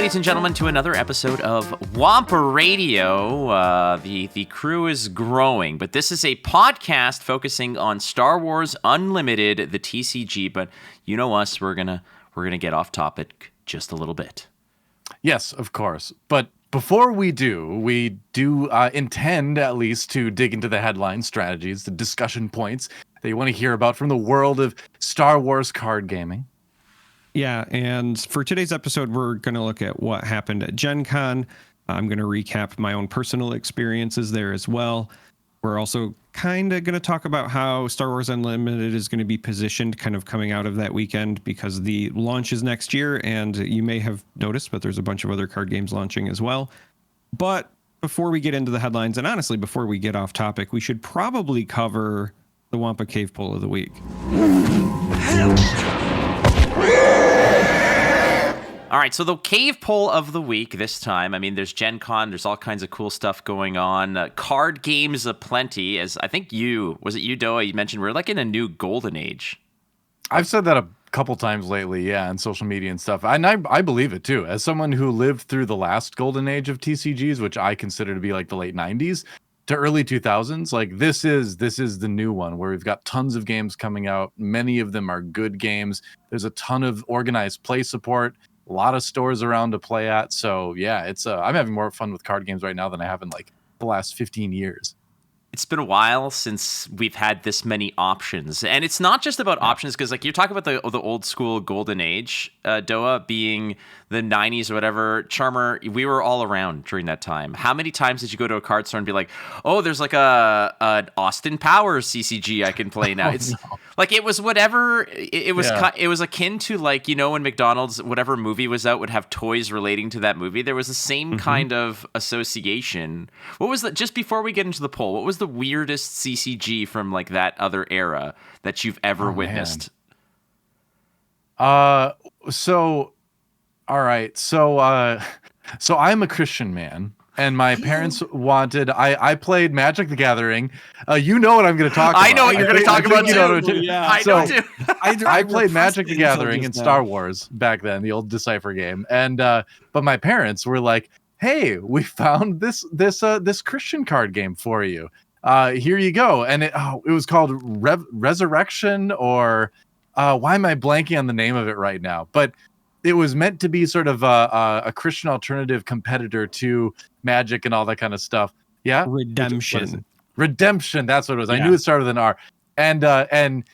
ladies and gentlemen, to another episode of Wampa Radio. The crew is growing, but this is a podcast focusing on Star Wars Unlimited, the TCG. But you know us, we're gonna get off topic just a little bit. Yes, of course. But before we do intend at least to dig into the headline strategies, the discussion points that you want to hear about from the world of Star Wars card gaming. Yeah, and for today's episode, we're going to look at what happened at GenCon. I'm going to recap my own personal experiences there as well. We're also kind of going to talk about how Star Wars Unlimited is going to be positioned kind of coming out of that weekend, because the launch is next year, and you may have noticed, but there's a bunch of other card games launching as well. But before we get into the headlines, and honestly, before we get off topic, we should probably cover the Wampa Cave Poll of the Week. All right, so the cave poll of the week this time. I mean, there's GenCon. There's all kinds of cool stuff going on. Card games aplenty. As I think was it you, DoA? You mentioned we're like in a new golden age. I've said that a couple times lately, yeah, on social media and stuff. And I believe it too. As someone who lived through the last golden age of TCGs, which I consider to be like the late 90s to early 2000s, like this is the new one where we've got tons of games coming out. Many of them are good games. There's a ton of organized play support. A lot of stores around to play at. So yeah, it's I'm having more fun with card games right now than I have in like the last 15 years. It's been a while since we've had this many options. And it's not just about options, because like you're talking about the old school golden age, DoA, being the 90s or whatever. Charm3r, we were all around during that time. How many times did you go to a card store and be like, oh, there's like an Austin Powers CCG I can play now? Like it was whatever. It was akin to, like, you know, when McDonald's, whatever movie was out, would have toys relating to that movie. There was the same kind of association. What was that? Just before we get into the poll, what was the weirdest CCG from like that other era that you've ever witnessed? So I'm a Christian man, and my parents wanted. I played Magic the Gathering. You know what I'm going to talk about. I know what you're going to talk about too. Yeah, I know too. I played Magic the Gathering and Star Wars back then, the old Decipher game, and but my parents were like, "Hey, we found this Christian card game for you. Here you go." And it was called Resurrection, or why am I blanking on the name of it right now? But it was meant to be sort of a Christian alternative competitor to Magic and all that kind of stuff. Yeah, Redemption. Redemption. That's what it was. Yeah. I knew it started with an R. And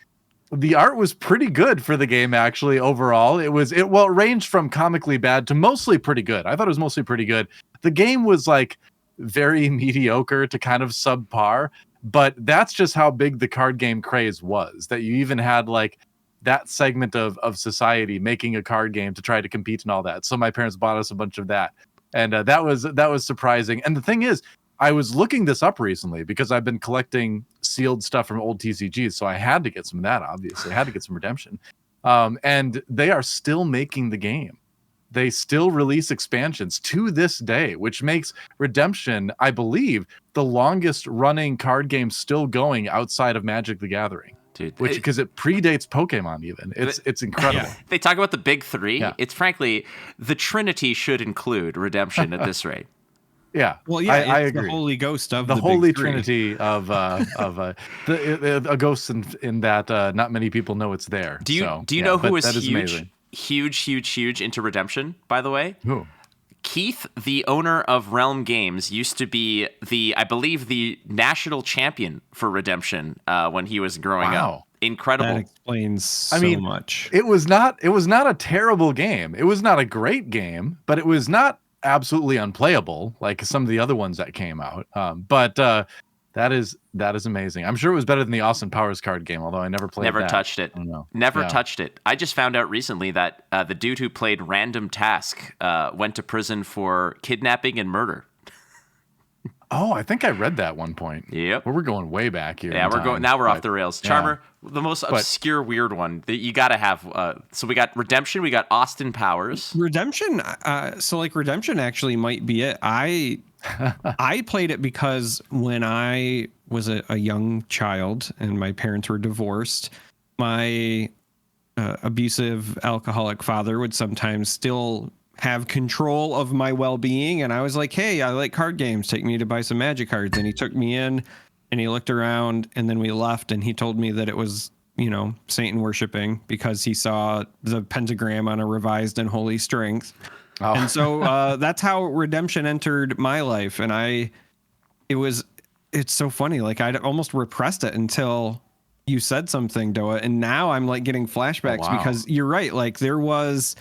the art was pretty good for the game, actually. Overall, it ranged from comically bad to mostly pretty good. I thought it was mostly pretty good. The game was like very mediocre to kind of subpar, but that's just how big the card game craze was, that you even had like that segment of society making a card game to try to compete and all that. So my parents bought us a bunch of that, and that was surprising. And the thing is, I was looking this up recently because I've been collecting sealed stuff from old TCGs, so I had to get some of that. Obviously, I had to get some Redemption, and they are still making the game. They still release expansions to this day, which makes Redemption, I believe, the longest running card game still going outside of Magic the Gathering. Dude, because it predates Pokemon even. It's incredible. Yeah. They talk about the big three. Yeah. It's frankly, the Trinity should include Redemption at this rate. Yeah. Well, yeah, I it's agree. the Holy Ghost of the the Holy big three. Trinity of a ghost in that not many people know it's there. Do you know who is huge into Redemption, by the way? Who? Keith, the owner of Realm Games, used to be I believe the national champion for Redemption when he was growing up. Incredible. That explains so much. It was not a terrible game. It was not a great game, but it was not absolutely unplayable like some of the other ones that came out. But that is amazing. I'm sure it was better than the Austin Powers card game, although I never played that. Touched it. Touched it. I just found out recently that the dude who played Random Task went to prison for kidnapping and murder. Oh, I think I read that one point. Yep. Well, we're going way back here. Yeah, we're off the rails. Charm3r, the most obscure, weird one that you got to have. So we got Redemption, we got Austin Powers. Redemption. Redemption actually might be it. I played it because when I was a young child and my parents were divorced, my abusive alcoholic father would sometimes still have control of my well-being. And I was like, hey, I like card games. Take me to buy some Magic cards. And he took me in and he looked around and then we left and he told me that it was, Satan worshiping because he saw the pentagram on a revised and holy strength. Oh. And so that's how redemption entered my life. And it's so funny. Like I'd almost repressed it until you said something, DoA. And now I'm like getting flashbacks because you're right. Like there was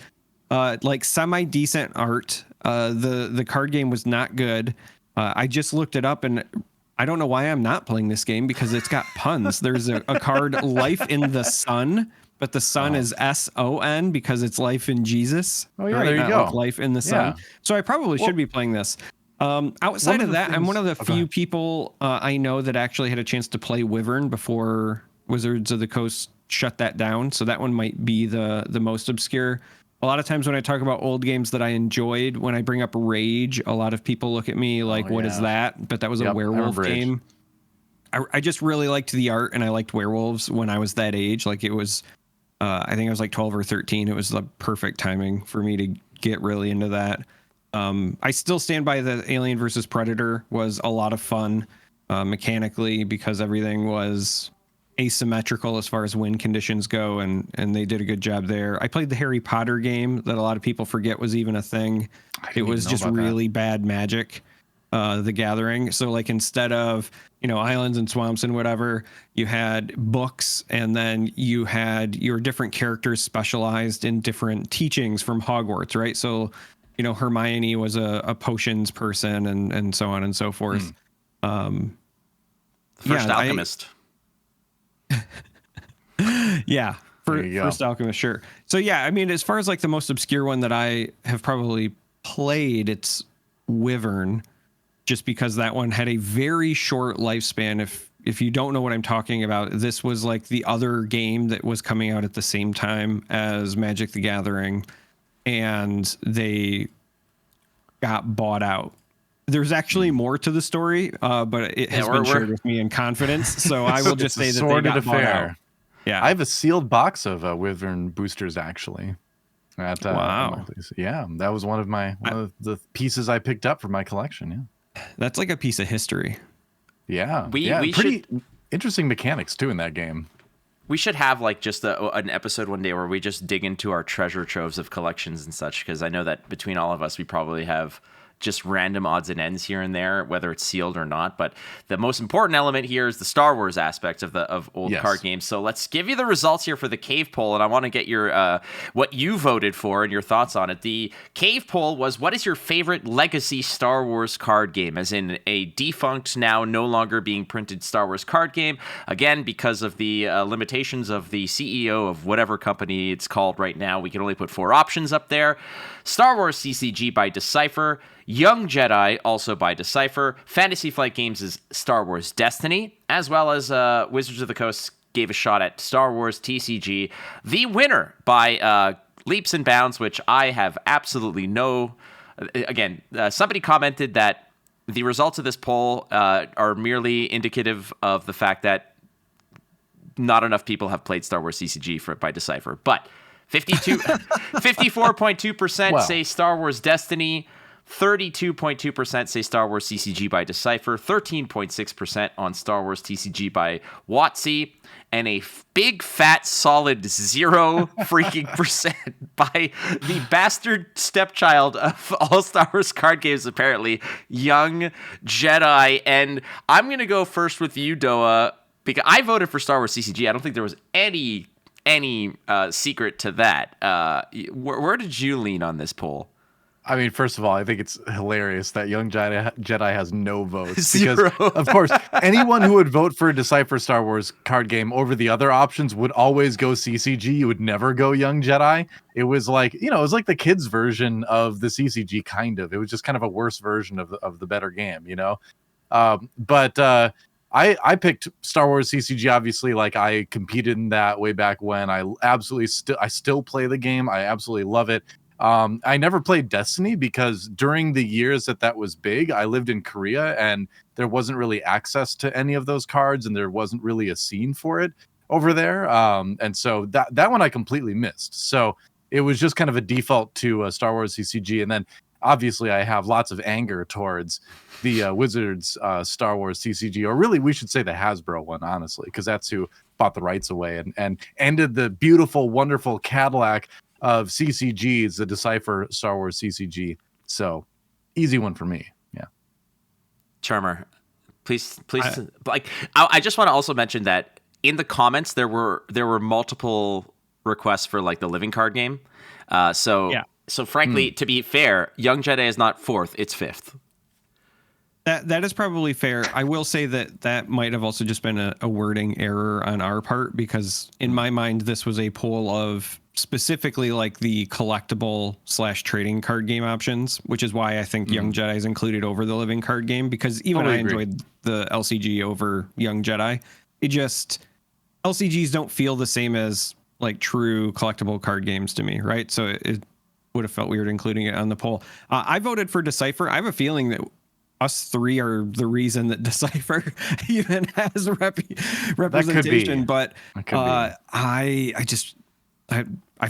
like semi-decent art. The card game was not good. I just looked it up and I don't know why I'm not playing this game because it's got puns. There's a card, Life in the Sun, but the sun is S-O-N because it's life in Jesus. Oh, yeah, there you go. Like life in the sun. So I probably should be playing this. Outside of that, I'm one of the few people I know that actually had a chance to play Wyvern before Wizards of the Coast shut that down. So that one might be the most obscure. A lot of times when I talk about old games that I enjoyed, when I bring up Rage, a lot of people look at me like, what is that? But that was a werewolf game. I just really liked the art and I liked werewolves when I was that age. Like it was, I think I was like 12 or 13. It was the perfect timing for me to get really into that. I still stand by the Alien versus Predator was a lot of fun mechanically because everything was asymmetrical as far as wind conditions go, and they did a good job there. I played the Harry Potter game that a lot of people forget was even a thing. It was just really bad Magic, the Gathering. So like instead of islands and swamps and whatever, you had books, and then you had your different characters specialized in different teachings from Hogwarts, right? So Hermione was a potions person and so on and so forth. The first alchemist. First alchemist, sure. So yeah, I mean, as far as like the most obscure one that I have probably played, it's Wyvern, just because that one had a very short lifespan. If you don't know what I'm talking about, this was like the other game that was coming out at the same time as Magic the Gathering, and they got bought out. There's actually more to the story, but it has been shared with me in confidence. So I will just say that they got bought out. Yeah, I have a sealed box of Wyvern boosters actually. Wow. Yeah, that was one of the pieces I picked up for my collection. Yeah, that's like a piece of history. Yeah, we pretty interesting mechanics too in that game. We should have like just an episode one day where we just dig into our treasure troves of collections and such, because I know that between all of us, we probably have just random odds and ends here and there, whether it's sealed or not. But the most important element here is the Star Wars aspect of old card games. So let's give you the results here for the cave poll, and I want to get your what you voted for and your thoughts on it. The cave poll was, what is your favorite legacy Star Wars card game, as in a defunct, now no longer being printed Star Wars card game? Again, because of the limitations of the CEO of whatever company it's called right now, we can only put 4 options up there. Star Wars CCG by Decipher, Young Jedi, also by Decipher, Fantasy Flight Games' Star Wars Destiny, as well as Wizards of the Coast gave a shot at Star Wars TCG. The winner by leaps and bounds, which I have absolutely no... Again, somebody commented that the results of this poll are merely indicative of the fact that not enough people have played Star Wars CCG by Decipher, but 54.2% say Star Wars Destiny, 32.2% say Star Wars CCG by Decipher, 13.6% on Star Wars TCG by WotC, and a big fat solid 0 freaking percent by the bastard stepchild of all Star Wars card games, apparently, Young Jedi. And I'm going to go first with you, DoA, because I voted for Star Wars CCG. I don't think there was any secret to that. Where did you lean on this poll? I mean, first of all, I think it's hilarious that Young Jedi has no votes. 0. Because, of course, anyone who would vote for a Decipher Star Wars card game over the other options would always go CCG. You would never go Young Jedi. It was like, it was like the kids' version of the CCG, kind of. It was just kind of a worse version of the better game, But I picked Star Wars CCG, obviously. Like, I competed in that way back when. I still play the game. I absolutely love it. I never played Destiny because during the years that was big, I lived in Korea and there wasn't really access to any of those cards, and there wasn't really a scene for it over there. And so that one I completely missed. So it was just kind of a default to Star Wars CCG. And then obviously I have lots of anger towards the Wizards Star Wars CCG, or really we should say the Hasbro one, honestly, because that's who bought the rights away and ended the beautiful, wonderful Cadillac of CCGs, the Decipher Star Wars CCG. So easy one for me. Yeah. Charmer, please. I just want to also mention that in the comments there were multiple requests for like the living card game. So frankly, to be fair, Young Jedi is not 4th; it's 5th. That is probably fair. I will say that might have also just been a wording error on our part, because in my mind, this was a poll of specifically like the collectible / trading card game options, which is why I think Young Jedi is included over the living card game, because even I enjoyed the LCG over Young Jedi. LCGs don't feel the same as like true collectible card games to me, right? So it would have felt weird including it on the poll. I voted for Decipher. I have a feeling that us three are the reason that Decipher even has representation. But I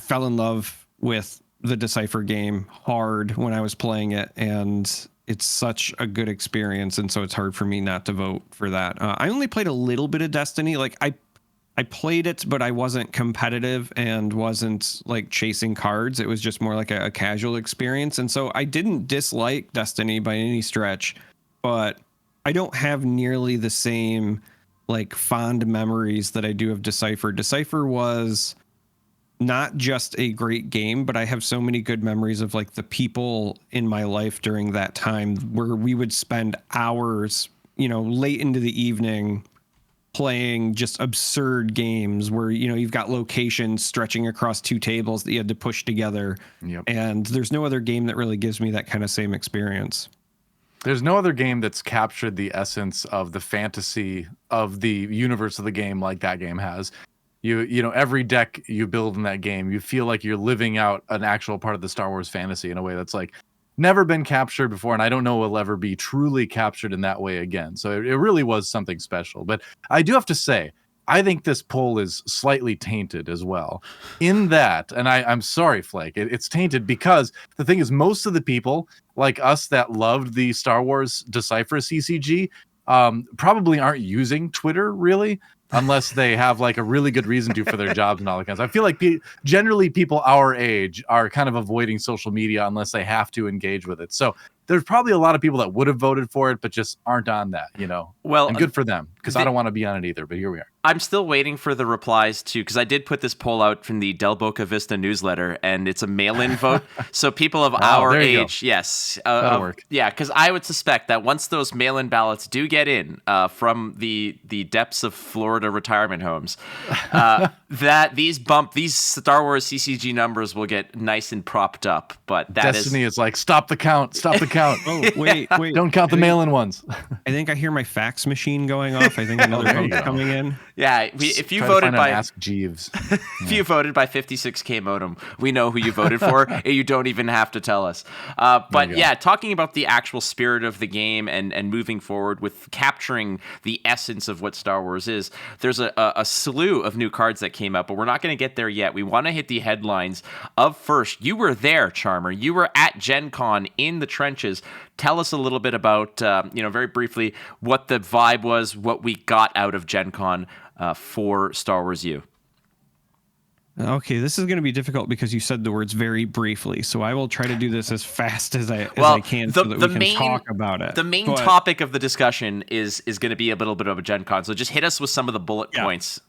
fell in love with the Decipher game hard when I was playing it, and it's such a good experience, and so it's hard for me not to vote for that. I only played a little bit of Destiny. Like I played it, but I wasn't competitive and wasn't like chasing cards. It was just more like a casual experience. And so I didn't dislike Destiny by any stretch, but I don't have nearly the same like fond memories that I do of Decipher. Decipher was not just a great game, but I have so many good memories of like the people in my life during that time where we would spend hours, late into the evening playing just absurd games where, you've got locations stretching across 2 tables that you had to push together. Yep. And there's no other game that really gives me that kind of same experience. There's no other game that's captured the essence of the fantasy of the universe of the game like that game has. Every deck you build in that game, you feel like you're living out an actual part of the Star Wars fantasy in a way that's like never been captured before, and I don't know will ever be truly captured in that way again. So it really was something special. But I do have to say, I think this poll is slightly tainted as well in that, and I'm sorry, Flake, it's tainted because the thing is, most of the people like us that loved the Star Wars Decipher CCG probably aren't using Twitter really, unless they have like a really good reason to for their jobs and all that kind of stuff. I feel like generally people our age are kind of avoiding social media unless they have to engage with it. So there's probably a lot of people that would have voted for it, but just aren't on that, Well, and good for them, because I don't want to be on it either, but here we are. I'm still waiting for the replies because I did put this poll out from the Del Boca Vista newsletter, and it's a mail-in vote. So people of our age, yes. That'll work. Yeah, because I would suspect that once those mail-in ballots do get in from the depths of Florida retirement homes, that these Star Wars CCG numbers will get nice and propped up. But Destiny is like, stop the count. Oh, wait. Don't count the mail-in ones. I think I hear my fax machine going off. I think another vote's coming in. Yeah, if you voted by Ask Jeeves, if you voted by 56K modem, we know who you voted for, and you don't even have to tell us. But yeah, talking about the actual spirit of the game and moving forward with capturing the essence of what Star Wars is, there's a slew of new cards that came up, but we're not going to get there yet. We want to hit the headlines of first. You were there, Charmer. You were at GenCon in the trenches. Tell us a little bit about, very briefly, what the vibe was, what we got out of GenCon for Star Wars U. Okay, this is going to be difficult because you said the words very briefly, so I will try to do this as fast as I can so that we can talk about it. The main topic of the discussion is going to be a little bit of a GenCon, so just hit us with some of the bullet points.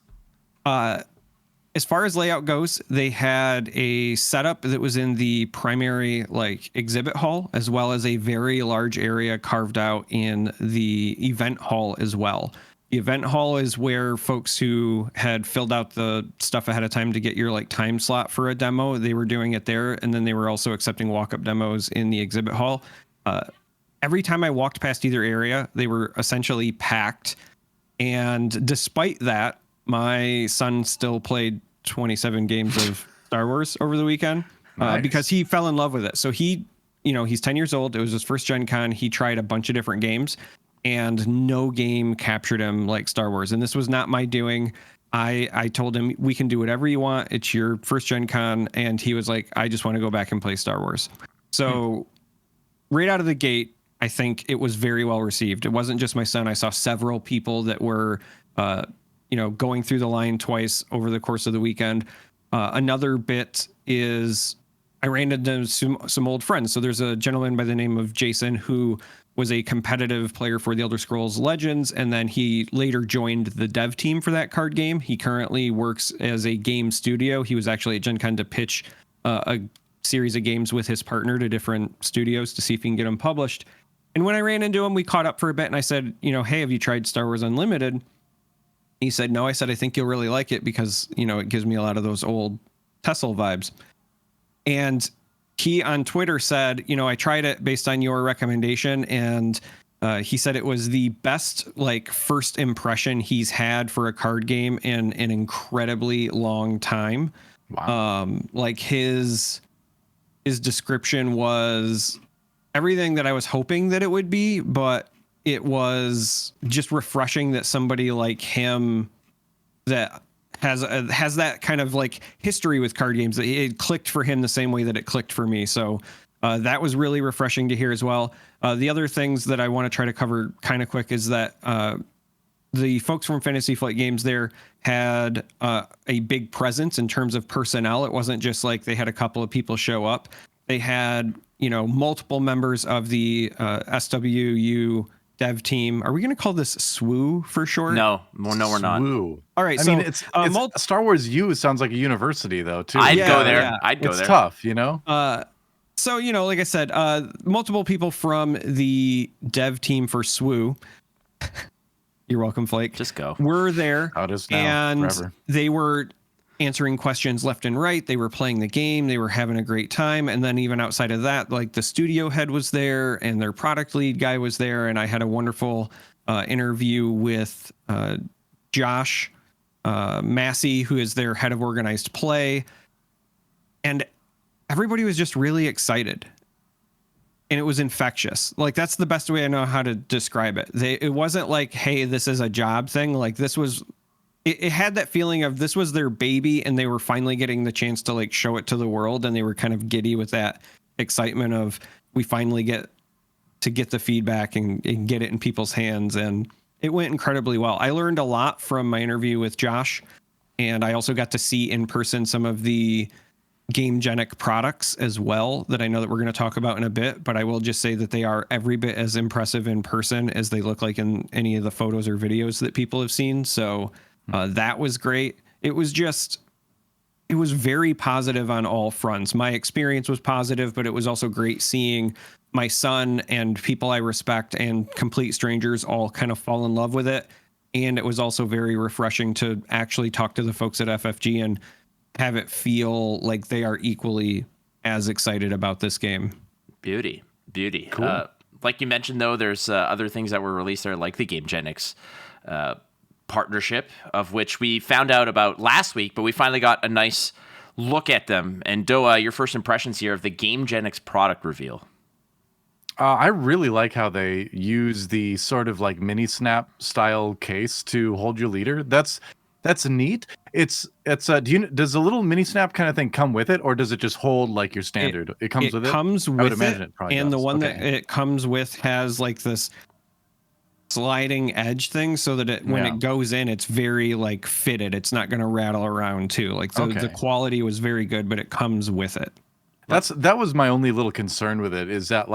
As far as layout goes, they had a setup that was in the primary exhibit hall, as well as a very large area carved out in the event hall as well. The event hall is where folks who had filled out the stuff ahead of time to get your time slot for a demo, they were doing it there, and then they were also accepting walk-up demos in the exhibit hall. Every time I walked past either area, they were essentially packed, and despite that, my son still played 27 games of Star Wars over the weekend because he fell in love with it. So he's 10 years old. It was his first Gen Con. He tried a bunch of different games, and no game captured him like Star Wars. And this was not my doing. I told him, we can do whatever you want. It's your first Gen Con. And he was like, I just want to go back and play Star Wars. So right out of the gate, I think it was very well received. It wasn't just my son. I saw several people that were, going through the line twice over the course of the weekend. Another bit is I ran into some old friends. So there's a gentleman by the name of Jason who was a competitive player for the Elder Scrolls Legends, and then he later joined the dev team for that card game. He currently works as a game studio. He was actually at Gen Con to pitch a series of games with his partner to different studios to see if he can get them published. And when I ran into him, we caught up for a bit, and I said, hey, have you tried Star Wars Unlimited? He said, no. I said, I think you'll really like it because, it gives me a lot of those old Tessel vibes. And he on Twitter said, I tried it based on your recommendation, and he said it was the best first impression he's had for a card game in an incredibly long time. Wow. His description was everything that I was hoping that it would be, but it was just refreshing that somebody like him that has that kind of history with card games, that it clicked for him the same way that it clicked for me. So that was really refreshing to hear as well. The other things that I want to try to cover kind of quick is that the folks from Fantasy Flight Games there had a big presence in terms of personnel. It wasn't just they had a couple of people show up. They had, multiple members of the SWU dev team. Are we going to call this SWU for short? No, we're not. SWU. All right. I mean, it's Star Wars U sounds like a university though, too. I'd go there. Yeah. I'd go it's there. Tough, So, like I said, multiple people from the dev team for SWU. You're welcome, Flake. Just go. Were there. How does now? And Forever. they were answering questions left and right. They were playing the game. They were having a great time. And then even outside of that, the studio head was there and their product lead guy was there. And I had a wonderful interview with Josh Massey, who is their head of organized play. And everybody was just really excited. And it was infectious. That's the best way I know how to describe it. It wasn't hey, this is a job thing. This was... It had that feeling of this was their baby and they were finally getting the chance to show it to the world, and they were kind of giddy with that excitement of we finally get to get the feedback and get it in people's hands. And it went incredibly well. I learned a lot from my interview with Josh, and I also got to see in person some of the GameGenic products as well that I know that we're going to talk about in a bit, but I will just say that they are every bit as impressive in person as they look like in any of the photos or videos that people have seen. So that was great. It was very positive on all fronts. My experience was positive, but it was also great seeing my son and people I respect and complete strangers all kind of fall in love with it. And it was also very refreshing to actually talk to the folks at FFG and have it feel like they are equally as excited about this game. Beauty. Cool. Like you mentioned, though, there's other things that were released there, like the GameGenics partnership, of which we found out about last week, but we finally got a nice look at them. And DoA, your first impressions here of the GameGenics product reveal. I really like how they use the sort of mini snap style case to hold your leader. That's neat. Does a little mini snap kind of thing come with it, or does it just hold your standard? It comes with it. Comes with I would imagine it probably and does. the one Okay. that it comes with has this sliding edge thing, so that when it goes in, it's very fitted. It's not going to rattle around too. The quality was very good, but it comes with it. That was my only little concern with it, is that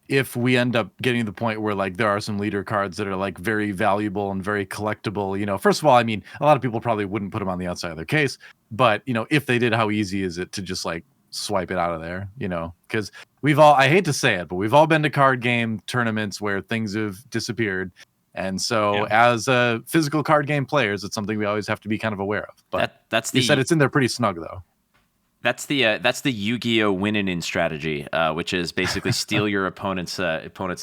if we end up getting to the point where there are some leader cards that are very valuable and very collectible, first of all, I mean, a lot of people probably wouldn't put them on the outside of their case, but if they did, how easy is it to just swipe it out of there, because I hate to say it, but we've all been to card game tournaments where things have disappeared. And so as physical card game players, it's something we always have to be kind of aware of. But you said it's in there pretty snug though. That's the Yu-Gi-Oh! Win-in strategy, which is basically steal your opponent's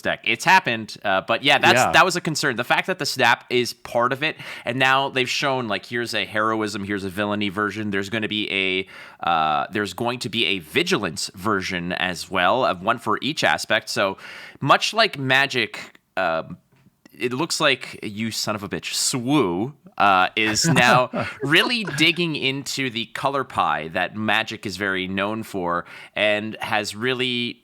deck. It's happened, but that was a concern. The fact that the snap is part of it, and now they've shown here's a heroism, here's a villainy version. There's going to be a vigilance version as well, of one for each aspect. So much like Magic. it looks like you son of a bitch, Swoo, is now really digging into the color pie that Magic is very known for, and is really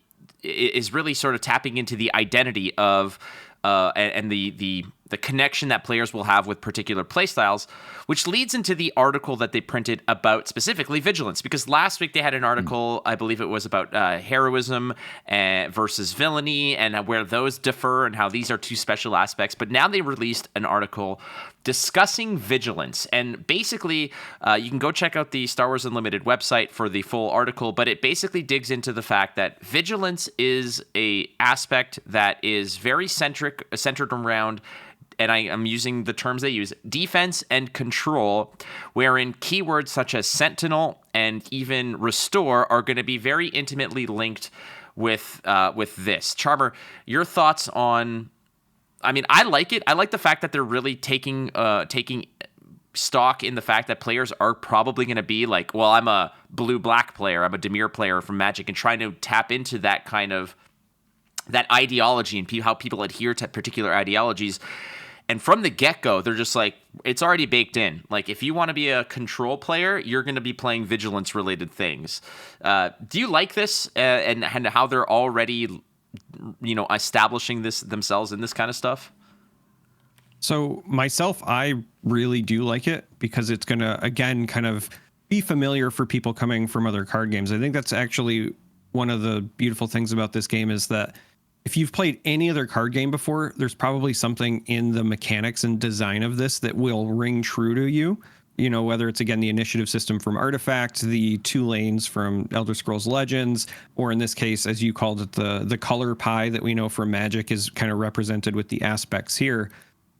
sort of tapping into the identity of and the connection that players will have with particular playstyles, which leads into the article that they printed about specifically vigilance. Because last week they had an article, I believe it was about heroism versus villainy and where those differ and how these are two special aspects. But now they released an article discussing vigilance. And basically, you can go check out the Star Wars Unlimited website for the full article, but it basically digs into the fact that vigilance is a aspect that is very centered around, and I'm using the terms they use, defense and control, wherein keywords such as sentinel and even restore are going to be very intimately linked with this. Charmer, your thoughts on? I mean, I like it. I like the fact that they're really taking stock in the fact that players are probably going to be like, well, I'm a blue-black player, I'm a Dimir player from Magic, and trying to tap into that kind of that ideology and how people adhere to particular ideologies. And from the get-go, they're just like, it's already baked in. Like, if you want to be a control player, you're going to be playing vigilance-related things. Do you like this and how they're already, establishing this themselves in this kind of stuff? So myself, I really do like it because it's going to, again, kind of be familiar for people coming from other card games. I think that's actually one of the beautiful things about this game is that if you've played any other card game before, there's probably something in the mechanics and design of this that will ring true to you. Whether it's, again, the initiative system from Artifact, the 2 lanes from Elder Scrolls Legends, or in this case, as you called it, the color pie that we know from Magic is kind of represented with the aspects here.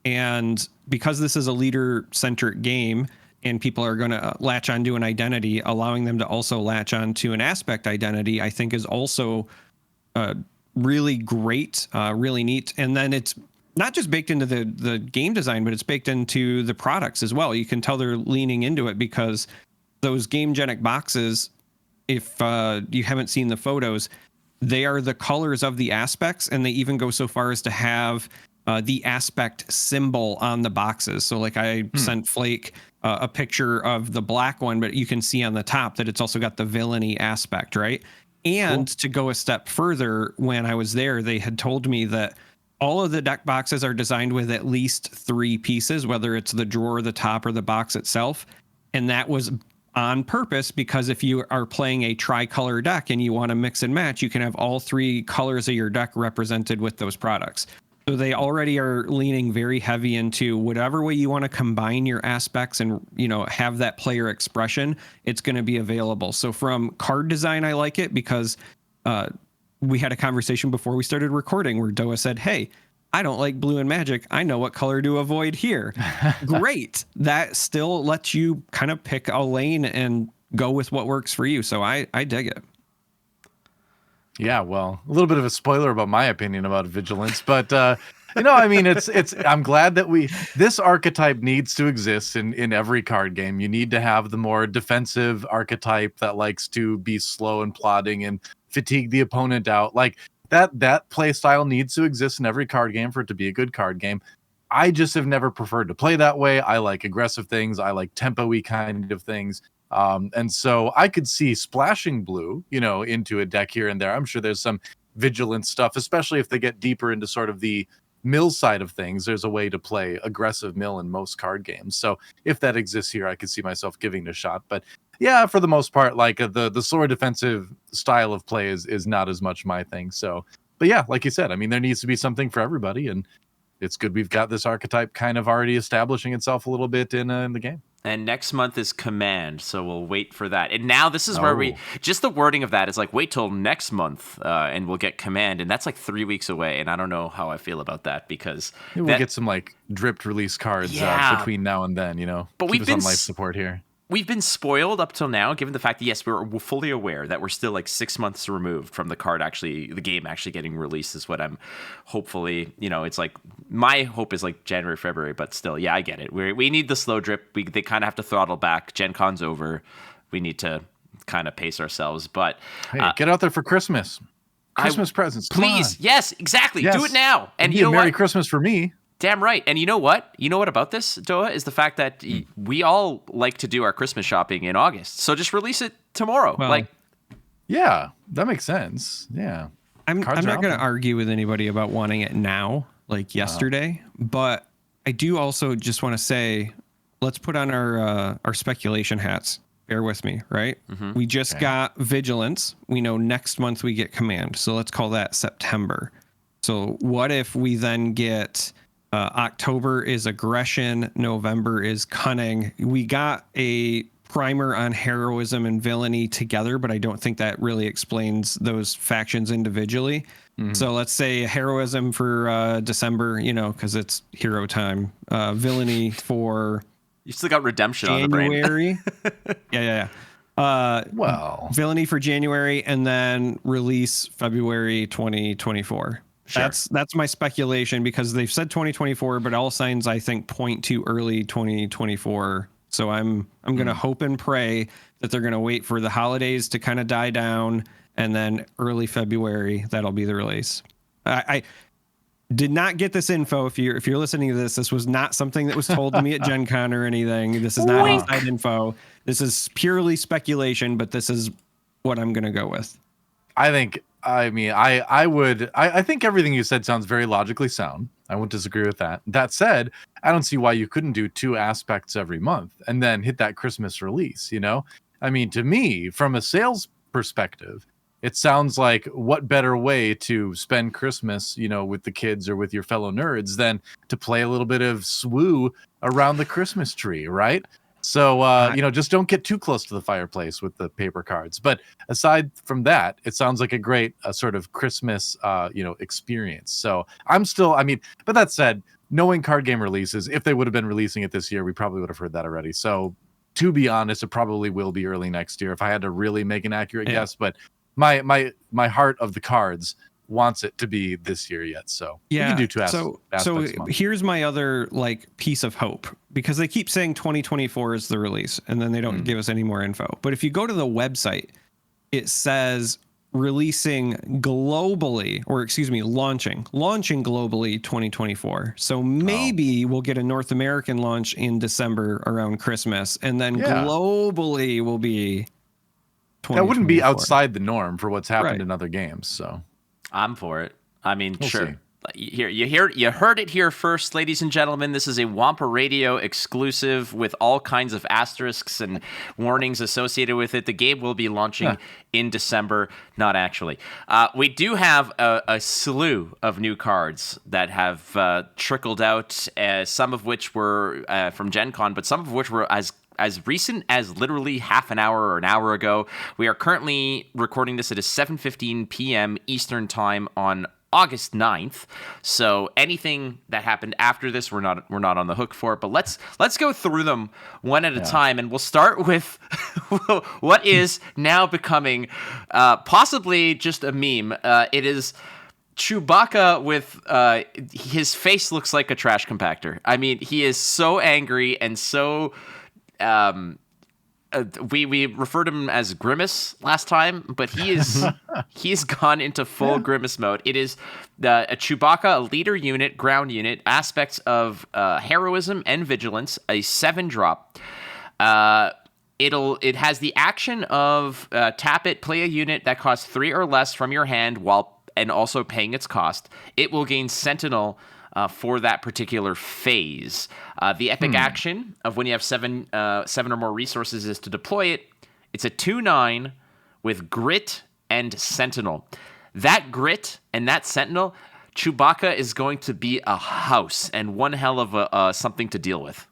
And because this is a leader-centric game and people are going to latch onto an identity, allowing them to also latch onto an aspect identity, I think is also really great, really neat. And then it's not just baked into the game design, but it's baked into the products as well. You can tell they're leaning into it because those Gamegenic boxes, if you haven't seen the photos, they are the colors of the aspects, and they even go so far as to have the aspect symbol on the boxes. So like I sent Flake a picture of the black one, but you can see on the top that it's also got the villainy aspect, right? And to go a step further, when I was there, they had told me that all of the deck boxes are designed with at least 3 pieces, whether it's the drawer, the top, or the box itself. And that was on purpose because if you are playing a tricolor deck and you want to mix and match, you can have all 3 colors of your deck represented with those products. So they already are leaning very heavy into whatever way you want to combine your aspects and, have that player expression, it's going to be available. So from card design, I like it because we had a conversation before we started recording where DoA said, hey, I don't like blue in Magic. I know what color to avoid here. Great. That still lets you kind of pick a lane and go with what works for you. So I dig it. Yeah, well, a little bit of a spoiler about my opinion about vigilance, but I mean, it's. I'm glad that this archetype needs to exist in every card game. You need to have the more defensive archetype that likes to be slow and plodding and fatigue the opponent out. Like that play style needs to exist in every card game for it to be a good card game. I just have never preferred to play that way. I like aggressive things. I like tempo-y kind of things. And so I could see splashing blue, into a deck here and there. I'm sure there's some vigilance stuff, especially if they get deeper into sort of the mill side of things. There's a way to play aggressive mill in most card games. So if that exists here, I could see myself giving it a shot. But yeah, for the most part, like the slower defensive style of play is not as much my thing. So, but yeah, like you said, I mean, there needs to be something for everybody, and it's good we've got this archetype kind of already establishing itself a little bit in the game. And next month is Command, so we'll wait for that. And now this is where just the wording of that is like, wait till next month and we'll get Command. And that's like 3 weeks away. And I don't know how I feel about that because maybe we'll get some like dripped release cards between now and then, But we've been on life support here. We've been spoiled up till now, given the fact that, yes, we're fully aware that we're still like 6 months removed from the game actually getting released is what I'm hopefully, it's like my hope is like January, February, but still, yeah, I get it. We need the slow drip. They kind of have to throttle back. GenCon's over. We need to kind of pace ourselves, but hey, get out there for Christmas. Christmas presents. Please. Yes, exactly. Yes. Do it now. And Merry Christmas for me. Damn right. And you know what? You know what about this, DoA, is the fact that we all like to do our Christmas shopping in August. So just release it tomorrow. Well, yeah, that makes sense. Yeah. I'm not going to argue with anybody about wanting it now, like yesterday, but I do also just want to say, let's put on our speculation hats. Bear with me, right? Mm-hmm. We just got Vigilance. We know next month we get Command. So let's call that September. So what if we then get October is Aggression, November is Cunning. We got a primer on Heroism and Villainy together, but I don't think that really explains those factions individually. Mm-hmm. So let's say Heroism for December, because it's hero time. Villainy for... You still got Redemption January. on the brain. Yeah. Well, Villainy for January, and then release February 2024. Sure. That's my speculation, because they've said 2024, but all signs I think point to early 2024. So I'm going to hope and pray that they're going to wait for the holidays to kind of die down, and then early February that'll be the release. I did not get this info. If you're listening to this, this was not something that was told to me at GenCon or anything. This is not inside info. This is purely speculation, but this is what I'm going to go with. I think everything you said sounds very logically sound. I won't disagree with that. That said, I don't see why you couldn't do 2 aspects every month and then hit that Christmas release, to me, from a sales perspective, it sounds like what better way to spend Christmas, with the kids or with your fellow nerds than to play a little bit of SWU around the Christmas tree, right? So, just don't get too close to the fireplace with the paper cards. But aside from that, it sounds like a great sort of Christmas, experience. So but that said, knowing card game releases, if they would have been releasing it this year, we probably would have heard that already. So to be honest, it probably will be early next year if I had to really make an accurate guess. But my heart of the cards wants it to be this year yet. So we can do 2 aspects. So here's my other piece of hope, because they keep saying 2024 is the release, and then they don't give us any more info. But if you go to the website, it says releasing globally, launching globally 2024. So maybe we'll get a North American launch in December around Christmas, and then globally will be 2024. That wouldn't be outside the norm for what's happened in other games. So I'm for it. We'll sure. See. You heard it here first, ladies and gentlemen. This is a Wampa Radio exclusive with all kinds of asterisks and warnings associated with it. The game will be launching in December. Not actually. We do have a slew of new cards that have trickled out, some of which were from GenCon, but some of which were as recent as literally half an hour or an hour ago. We are currently recording this at 7:15 p.m. Eastern Time on August 9th. So anything that happened after this, we're not on the hook for it. But let's go through them one at a time, and we'll start with what is now becoming possibly just a meme. It is Chewbacca with his face looks like a trash compactor. He is so angry and so we referred him as Grimace last time, but he's gone into full Grimace mode. It is a Chewbacca, a leader unit, ground unit, aspects of heroism and vigilance, a 7-drop. It has the action of tap it, play a unit that costs 3 or less from your hand and also paying its cost. It will gain Sentinel for that particular phase. The epic action of when you have 7 or more resources is to deploy it. It's a 2/9 with Grit and Sentinel. That Grit and that Sentinel, Chewbacca is going to be a house and one hell of a something to deal with.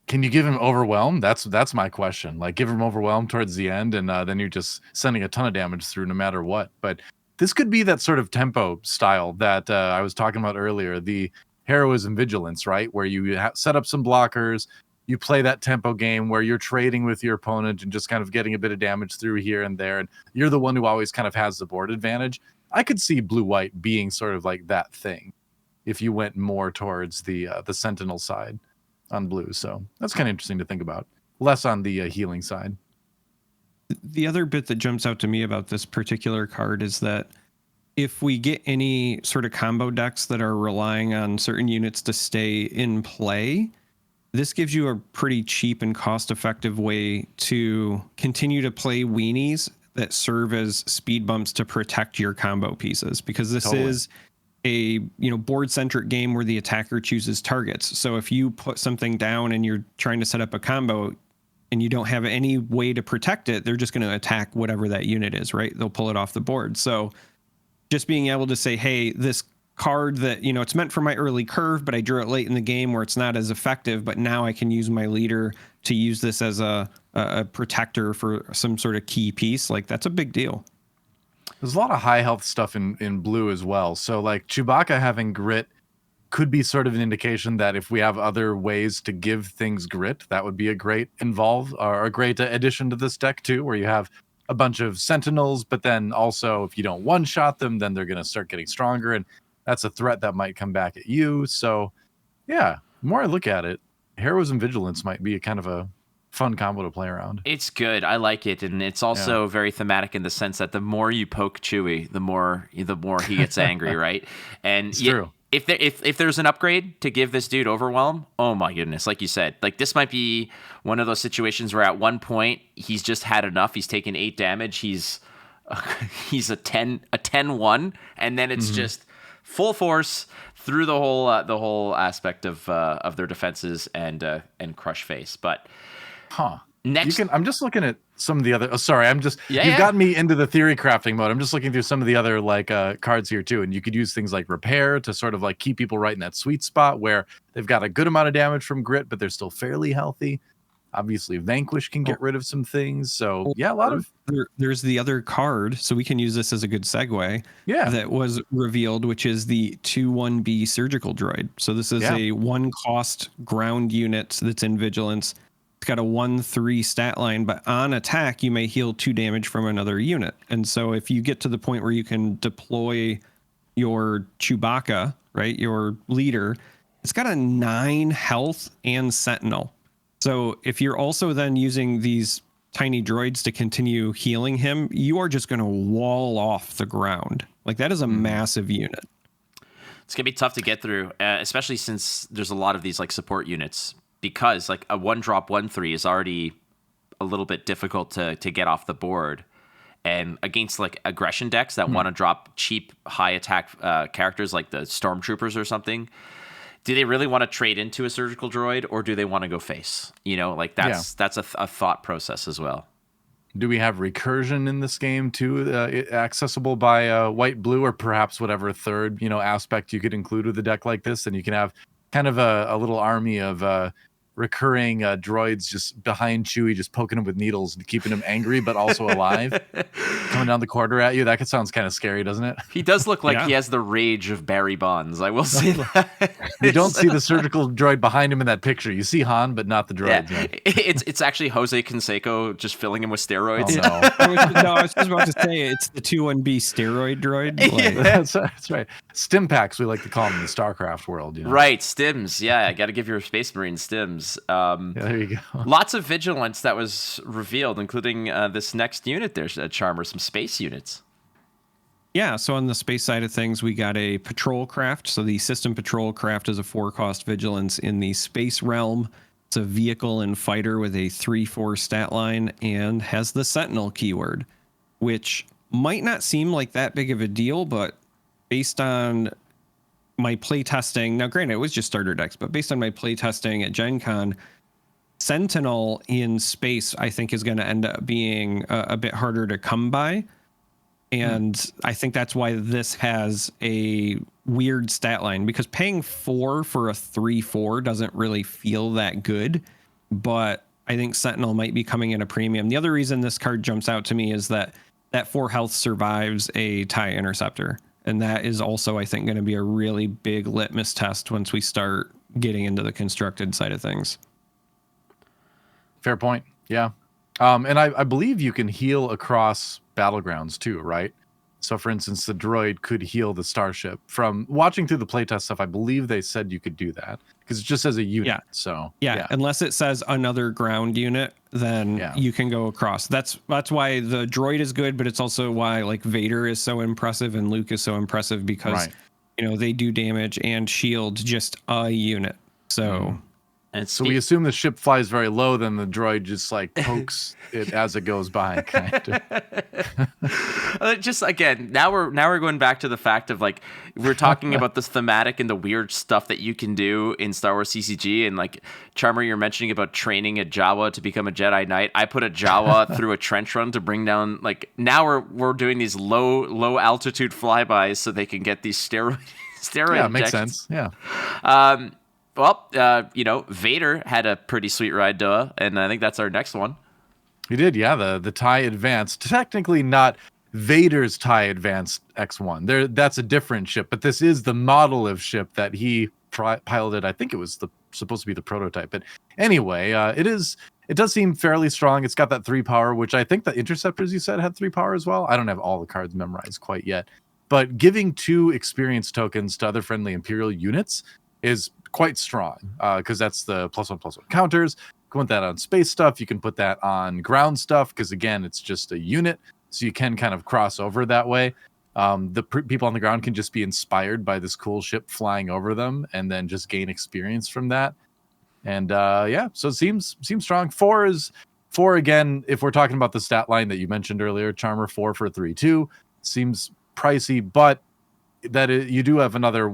Can you give him Overwhelm? That's my question. Give him Overwhelm towards the end, and then you're just sending a ton of damage through no matter what. But this could be that sort of tempo style that I was talking about earlier, the heroism vigilance, right? Where you set up some blockers, you play that tempo game where you're trading with your opponent and just kind of getting a bit of damage through here and there. And you're the one who always kind of has the board advantage. I could see blue-white being sort of like that thing if you went more towards the Sentinel side on blue. So that's kind of interesting to think about. Less on the healing side. The other bit that jumps out to me about this particular card is that if we get any sort of combo decks that are relying on certain units to stay in play, this gives you a pretty cheap and cost-effective way to continue to play weenies that serve as speed bumps to protect your combo pieces, because this is a board-centric game where the attacker chooses targets. So if you put something down and you're trying to set up a combo and you don't have any way to protect it, they're just going to attack whatever that unit is, right? They'll pull it off the board. So just being able to say, hey, this card that, it's meant for my early curve, but I drew it late in the game where it's not as effective, but now I can use my leader to use this as a protector for some sort of key piece. Like, that's a big deal. There's a lot of high health stuff in blue as well. So like Chewbacca having grit could be sort of an indication that if we have other ways to give things grit, that would be a great addition to this deck too, where you have a bunch of sentinels, but then also if you don't one-shot them, then they're going to start getting stronger, and that's a threat that might come back at you. So yeah, the more I look at it, Heroism Vigilance might be a kind of a fun combo to play around. It's good. I like it, and it's also very thematic in the sense that the more you poke Chewie, the more he gets angry, right? And it's true. If there's an upgrade to give this dude Overwhelm, oh my goodness, like you said, like this might be one of those situations where at one point he's just had enough. He's taken 8 damage. He's a 10-1, and then it's just full force through the whole aspect of their defenses and crush face. But next, I'm just looking at some of the other. Oh, sorry, you've gotten me into the theory crafting mode. I'm just looking through some of the other cards here too, and you could use things like Repair to sort of like keep people right in that sweet spot where they've got a good amount of damage from grit, but they're still fairly healthy. Obviously, Vanquish can get rid of some things. So yeah, a lot of there's the other card, so we can use this as a good segue. Yeah, that was revealed, which is the 2/1B Surgical Droid. So this is a 1-cost ground unit that's in Vigilance. It's got a 1/3 stat line, but on attack, you may heal 2 damage from another unit. And so if you get to the point where you can deploy your Chewbacca, right, your leader, it's got a 9 health and Sentinel. So if you're also then using these tiny droids to continue healing him, you are just going to wall off the ground. Like, that is a massive unit. It's going to be tough to get through, especially since there's a lot of these like support units. Because like a 1-drop 1/3 is already a little bit difficult to get off the board, and against like aggression decks that want to drop cheap high attack characters like the Stormtroopers or something, do they really want to trade into a surgical droid, or do they want to go face? Like that's a thought process as well. Do we have recursion in this game too, accessible by white, blue, or perhaps whatever third aspect you could include with a deck like this? And you can have kind of a little army of recurring droids just behind Chewie, just poking him with needles and keeping him angry but also alive, coming down the corridor at you. That sounds kind of scary, doesn't it? He does look like he has the rage of Barry Bonds, I will say that. You don't see the surgical droid behind him in that picture. You see Han, but not the droid. Yeah. It's actually Jose Canseco just filling him with steroids. Oh, no. I was just about to say it's the 2/1B steroid droid. That's right. Stim packs, we like to call them in the StarCraft world. Right, stims. Yeah, I got to give your Space Marine stims. There you go. Lots of vigilance that was revealed, including this next unit. There's Charmer, some space units. Yeah, so on the space side of things, we got a patrol craft. So the system patrol craft is a 4-cost vigilance in the space realm. It's a vehicle and fighter with a 3/4 stat line and has the Sentinel keyword, which might not seem like that big of a deal, but based on my play testing, now granted it was just starter decks, but based on my play testing at GenCon, Sentinel in space I think is going to end up being a bit harder to come by, and I think that's why this has a weird stat line, because paying 4 for a 3/4 doesn't really feel that good, but I think Sentinel might be coming in a premium. The other reason this card jumps out to me is that 4 health survives a TIE Interceptor. And that is also, I think, going to be a really big litmus test once we start getting into the constructed side of things. Fair point. Yeah. And I believe you can heal across battlegrounds too, right? So, for instance, the droid could heal the starship. From watching through the playtest stuff, I believe they said you could do that because it just says a unit. Yeah. So, yeah, unless it says another ground unit, then you can go across. That's why the droid is good, but it's also why like Vader is so impressive and Luke is so impressive because they do damage and shield just a unit. So. And so we assume the ship flies very low, then the droid just like pokes it as it goes by, kind of. Just again, now we're going back to the fact of like we're talking about this thematic and the weird stuff that you can do in Star Wars CCG, and like Charmer, you're mentioning about training a Jawa to become a Jedi Knight. I put a Jawa through a trench run to bring down like now we're doing these low altitude flybys so they can get these steroid. Yeah, makes injections. sense. Yeah. Well, Vader had a pretty sweet ride, DoA, and I think that's our next one. He did, yeah. The TIE Advanced, technically not Vader's TIE Advanced X1. That's a different ship, but this is the model of ship that he piloted. I think it was supposed to be the prototype, but anyway, it does seem fairly strong. It's got that 3 power, which I think the Interceptors you said had 3 power as well. I don't have all the cards memorized quite yet, but giving 2 experience tokens to other friendly Imperial units is quite strong because that's the +1/+1 counters. You can put that on space stuff. You can put that on ground stuff because again, it's just a unit, so you can kind of cross over that way. The people on the ground can just be inspired by this cool ship flying over them, and then just gain experience from that. And so it seems strong. 4 again. If we're talking about the stat line that you mentioned earlier, Charmer 4 for 3/2 seems pricey, but you do have another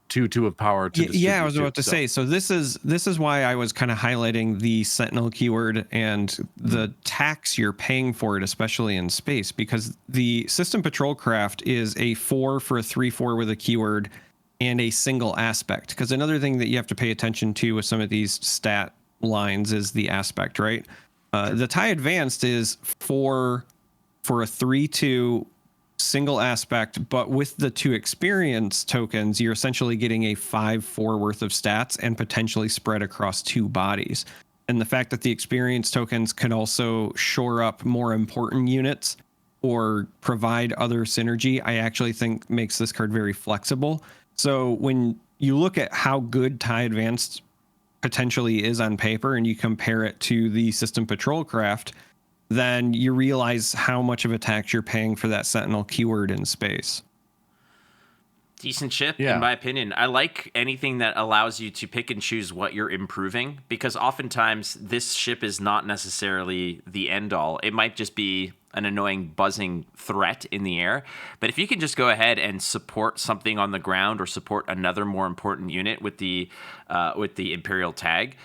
2 of power to distribute. I was about to say, so this is why I was kind of highlighting the Sentinel keyword and the tax you're paying for it, especially in space, because the System Patrol Craft is a 4 for a 3/4 with a keyword and a single aspect. Because another thing that you have to pay attention to with some of these stat lines is the aspect, right? The TIE Advanced is 4 for a 3/2 single aspect, but with the 2 experience tokens, you're essentially getting a 5/4 worth of stats and potentially spread across 2 bodies. And the fact that the experience tokens can also shore up more important units or provide other synergy, I actually think makes this card very flexible. So when you look at how good TIE Advanced potentially is on paper and you compare it to the System Patrol Craft, then you realize how much of a tax you're paying for that Sentinel keyword in space. Decent ship, in my opinion. I like anything that allows you to pick and choose what you're improving, because oftentimes this ship is not necessarily the end all. It might just be an annoying buzzing threat in the air. But if you can just go ahead and support something on the ground or support another more important unit with the Imperial tag,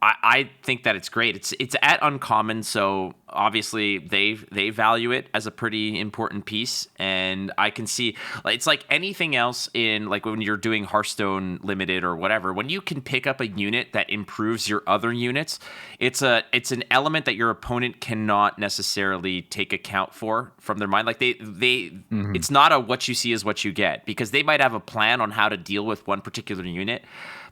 I think that it's great. It's at uncommon, so obviously they value it as a pretty important piece. And I can see it's like anything else in like when you're doing Hearthstone Limited or whatever. When you can pick up a unit that improves your other units, it's an element that your opponent cannot necessarily take account for from their mind. Like it's not a what you see is what you get, because they might have a plan on how to deal with one particular unit.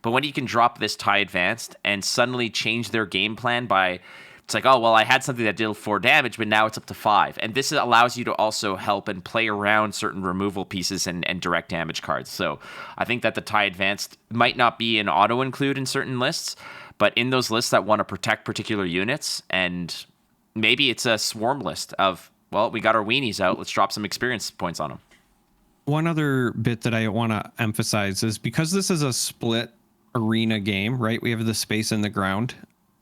But when you can drop this TIE Advanced and suddenly change their game plan by, it's like, oh, well, I had something that did 4 damage, but now it's up to 5. And this allows you to also help and play around certain removal pieces and direct damage cards. So I think that the TIE Advanced might not be an auto-include in certain lists, but in those lists that want to protect particular units, and maybe it's a swarm list of, well, we got our weenies out, let's drop some experience points on them. One other bit that I want to emphasize is because this is a split arena game, right? We have the space and the ground.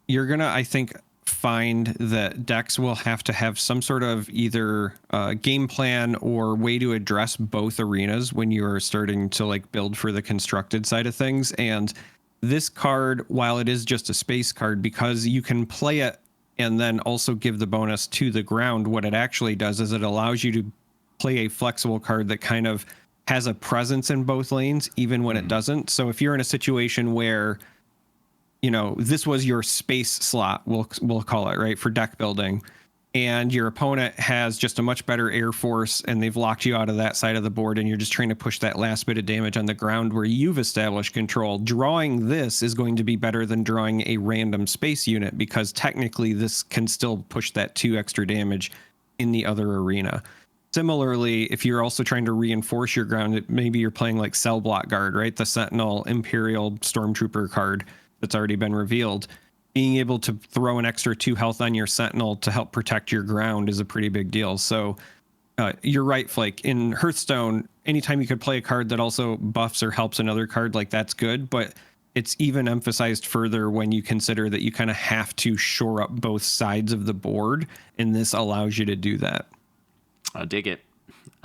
You're gonna, I think, find that decks will have to have some sort of either game plan or way to address both arenas when you're starting to like build for the constructed side of things. And this card, while it is just a space card, because you can play it and then also give the bonus to the ground, what it actually does is it allows you to play a flexible card that kind of has a presence in both lanes, even when it doesn't. So if you're in a situation where, this was your space slot, we'll call it, right, for deck building, and your opponent has just a much better air force and they've locked you out of that side of the board and you're just trying to push that last bit of damage on the ground where you've established control, drawing this is going to be better than drawing a random space unit, because technically this can still push that 2 extra damage in the other arena. Similarly, if you're also trying to reinforce your ground, maybe you're playing like Cell Block Guard, right? The Sentinel Imperial Stormtrooper card that's already been revealed. Being able to throw an extra 2 health on your Sentinel to help protect your ground is a pretty big deal. So you're right, Flake. In Hearthstone, anytime you could play a card that also buffs or helps another card, like that's good. But it's even emphasized further when you consider that you kind of have to shore up both sides of the board, and this allows you to do that. I dig it.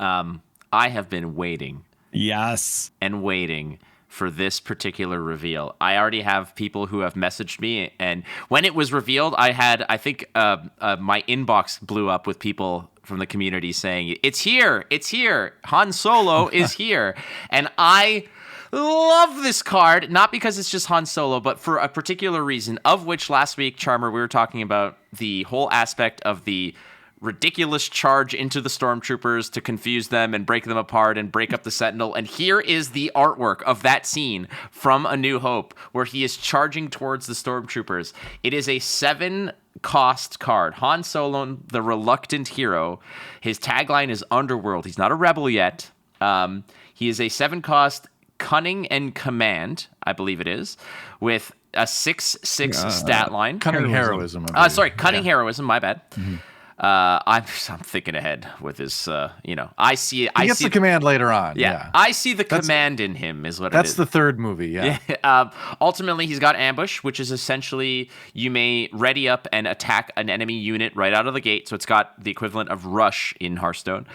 I have been waiting. Yes. And waiting for this particular reveal. I already have people who have messaged me, and when it was revealed, I think my inbox blew up with people from the community saying, it's here, Han Solo is here. And I love this card, not because it's just Han Solo, but for a particular reason, of which last week, Charmer, we were talking about the whole aspect of the ridiculous charge into the stormtroopers to confuse them and break them apart and break up the Sentinel. And here is the artwork of that scene from A New Hope, where he is charging towards the stormtroopers. It is a 7-cost card. Han Solo, the reluctant hero. His tagline is Underworld. He's not a rebel yet. He is a 7-cost Cunning and Command, I believe it is, with a 6/6 stat line. Cunning Heroism. Cunning Heroism, my bad. Mm-hmm. I'm thinking ahead with his, I see it. He gets the command later on. Yeah. I see the command in him is what it is. That's the third movie, yeah. Ultimately, he's got Ambush, which is essentially you may ready up and attack an enemy unit right out of the gate. So it's got the equivalent of Rush in Hearthstone.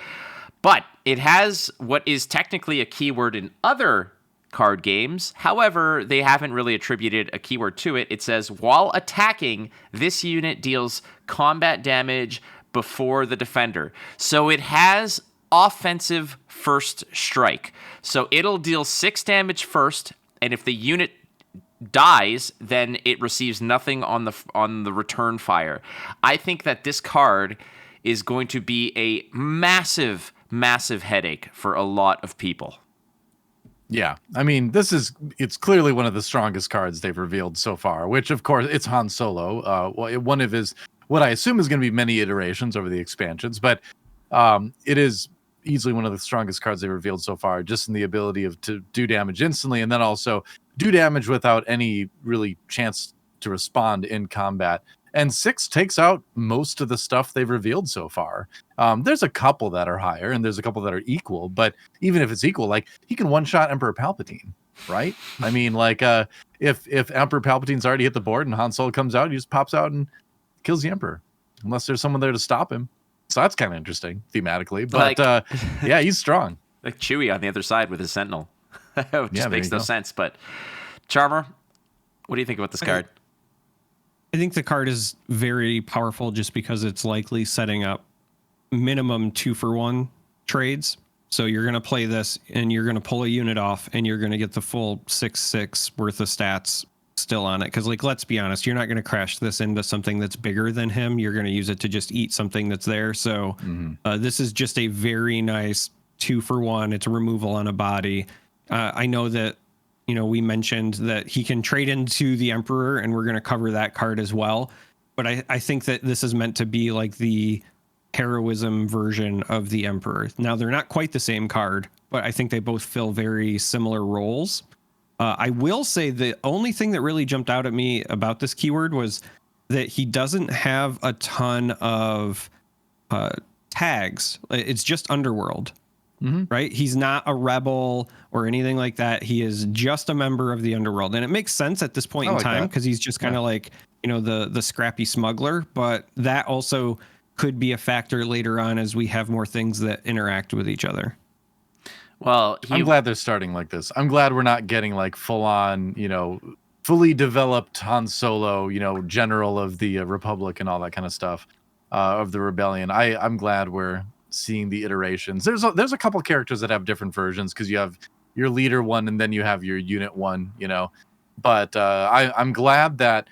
But it has what is technically a keyword in other card games. However, they haven't really attributed a keyword to it. It says, while attacking, this unit deals combat damage before the defender. So it has offensive first strike. So it'll deal 6 damage first, and if the unit dies, then it receives nothing on the return fire. I think that this card is going to be a massive, massive headache for a lot of people. Yeah, I mean, it's clearly one of the strongest cards they've revealed so far, which, of course, it's Han Solo. One of his, what I assume is going to be many iterations over the expansions, but it is easily one of the strongest cards they've revealed so far, just in the ability to do damage instantly, and then also do damage without any really chance to respond in combat. And 6 takes out most of the stuff they've revealed so far. There's a couple that are higher, and there's a couple that are equal. But even if it's equal, like, he can one-shot Emperor Palpatine, right? I mean, like, if Emperor Palpatine's already hit the board and Han Solo comes out, he just pops out and kills the Emperor, unless there's someone there to stop him. So that's kind of interesting thematically. But yeah, he's strong. Like Chewie on the other side with his Sentinel. It just makes no sense. But Charmer, what do you think about this card? I think the card is very powerful just because it's likely setting up minimum 2-for-1 trades. So you're going to play this and you're going to pull a unit off and you're going to get the full 6/6 worth of stats still on it. Because, like, let's be honest, you're not going to crash this into something that's bigger than him. You're going to use it to just eat something that's there. So this is just a very nice 2-for-1. It's a removal on a body. I know that, we mentioned that he can trade into the Emperor, and we're going to cover that card as well. But I think that this is meant to be like the heroism version of the Emperor. Now, they're not quite the same card, but I think they both fill very similar roles. I will say the only thing that really jumped out at me about this keyword was that he doesn't have a ton of tags. It's just Underworld. Right? He's not a rebel or anything like that. He is just a member of the Underworld. And it makes sense at this point in time because he's just kind of like, the scrappy smuggler. But that also could be a factor later on as we have more things that interact with each other. Well, I'm glad they're starting like this. I'm glad we're not getting like full on, fully developed Han Solo, general of the Republic and all that kind of stuff of the rebellion. I'm glad we're seeing the iterations. There's a couple characters that have different versions because you have your leader one and then you have your unit one, but I'm glad that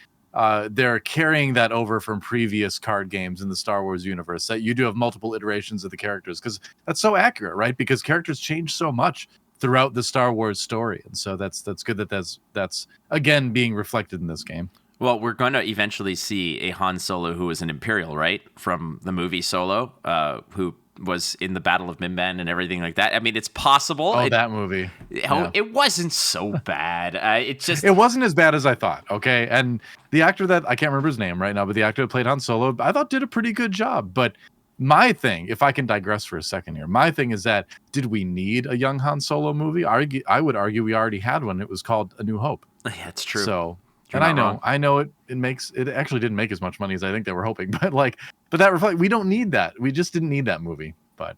they're carrying that over from previous card games in the Star Wars universe, that you do have multiple iterations of the characters, because that's so accurate, right? Because characters change so much throughout the Star Wars story, and so that's good that that's again being reflected in this game. Well, we're going to eventually see a Han Solo who is an Imperial, right? From the movie Solo, who was in the Battle of Mimban and everything like that. I mean, it's possible. That movie. It wasn't so bad. It wasn't as bad as I thought. Okay, and the actor that I can't remember his name right now, but the actor that played Han Solo, I thought did a pretty good job. But my thing, if I can digress for a second here, my thing is that did we need a young Han Solo movie? I would argue we already had one. It was called A New Hope. Yeah, it's true. So, You're and not I know it actually didn't make as much money as I think they were hoping, but that reflects we don't need that. We just didn't need that movie. But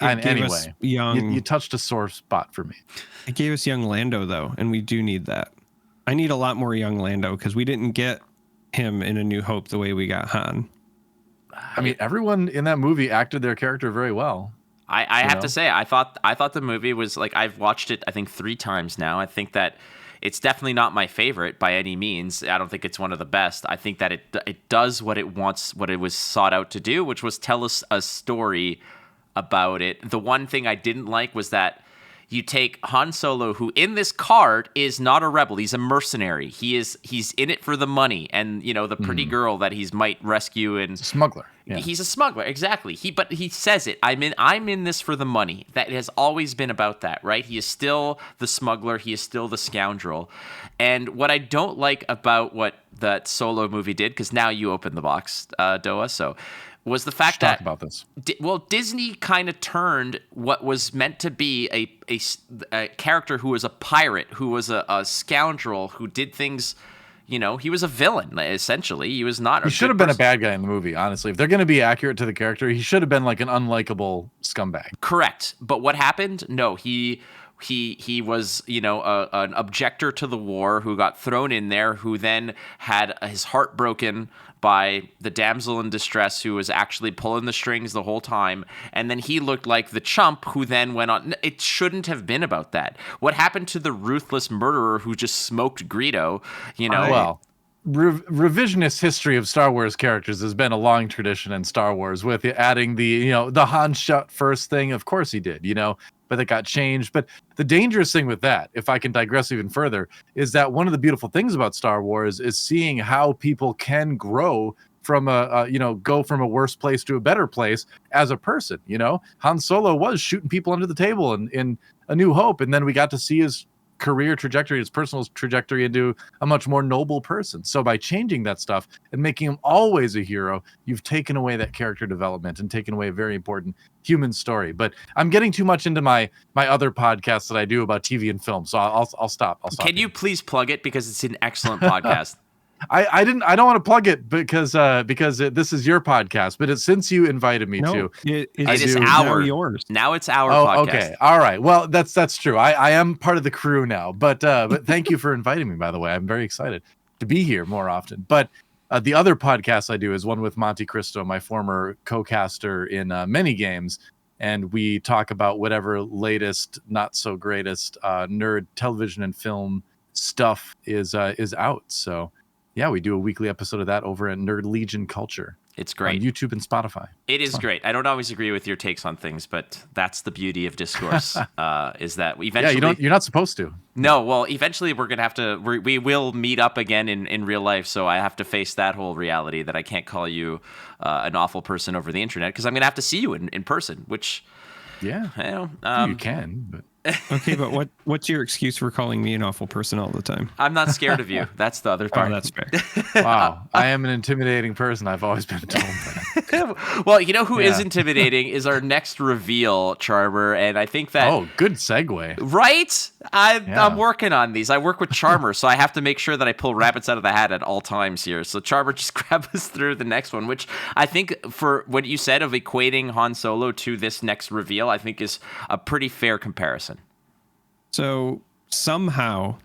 anyway, you touched a sore spot for me. It gave us young Lando though, and we do need that. I need a lot more young Lando because we didn't get him in A New Hope the way we got Han. I mean, everyone in that movie acted their character very well. I have to say, I thought the movie was like, I've watched it I think 3 times now. I think that it's definitely not my favorite by any means. I don't think it's one of the best. I think that it does what it wants, what it was sought out to do, which was tell us a story about it. The one thing I didn't like was that you take Han Solo, who in this card is not a rebel. He's a mercenary. He's in it for the money and, you know, the pretty girl that he might rescue and smuggler. Yeah. He's a smuggler, exactly. But he says it. I'm in this for the money. That has always been about that, right? He is still the smuggler. He is still the scoundrel. And what I don't like about what that Solo movie did, because now you open the box, DoA, so was the fact that talk about this. Disney kind of turned what was meant to be a character who was a pirate, who was a scoundrel, who did things. You know, he was a villain, essentially. He was not. He should have been a bad guy in the movie, honestly. If they're going to be accurate to the character, he should have been like an unlikable scumbag. Correct. But what happened? No, he was, you know, an objector to the war who got thrown in there, who then had his heart broken by the damsel in distress who was actually pulling the strings the whole time. And then he looked like the chump who then went on. It shouldn't have been about that. What happened to the ruthless murderer who just smoked Greedo, you know? Well, revisionist history of Star Wars characters has been a long tradition in Star Wars with adding the Han shot first thing. Of course he did, but that got changed. But the dangerous thing with that, if I can digress even further, is that one of the beautiful things about Star Wars is seeing how people can grow from go from a worse place to a better place as a person. Han Solo was shooting people under the table in A New Hope, and then we got to see his career trajectory, his personal trajectory into a much more noble person. So by changing that stuff and making him always a hero, you've taken away that character development and taken away a very important human story. But I'm getting too much into my other podcasts that I do about TV and film, so I'll stop. Can you please plug it, because it's an excellent podcast? I don't want to plug it because this is your podcast, but since you invited me to, it is yours. Now it's our podcast. Okay, all right. Well, that's true. I am part of the crew now, but thank you for inviting me. By the way, I'm very excited to be here more often. But the other podcast I do is one with Monte Cristo, my former co-caster in many games, and we talk about whatever latest, not so greatest nerd television and film stuff is out. So. Yeah, we do a weekly episode of that over at Nerd Legion Culture. It's great. On YouTube and Spotify. It is great. I don't always agree with your takes on things, but that's the beauty of discourse. Is that eventually you're not supposed to. No, well, eventually we're gonna have to. We will meet up again in real life, so I have to face that whole reality that I can't call you an awful person over the internet, because I'm gonna have to see you in person. Which, yeah, you can, but. Okay, but what's your excuse for calling me an awful person all the time? I'm not scared of you. That's the other part. Oh, that's fair. Wow, I am an intimidating person. I've always been told that. Well, who is intimidating is our next reveal, Charmer, and I think that. Oh, good segue. Right? I'm working on these. I work with Charmer, so I have to make sure that I pull rabbits out of the hat at all times here. So Charmer, just grab us through the next one, which I think, for what you said of equating Han Solo to this next reveal, I think is a pretty fair comparison. So somehow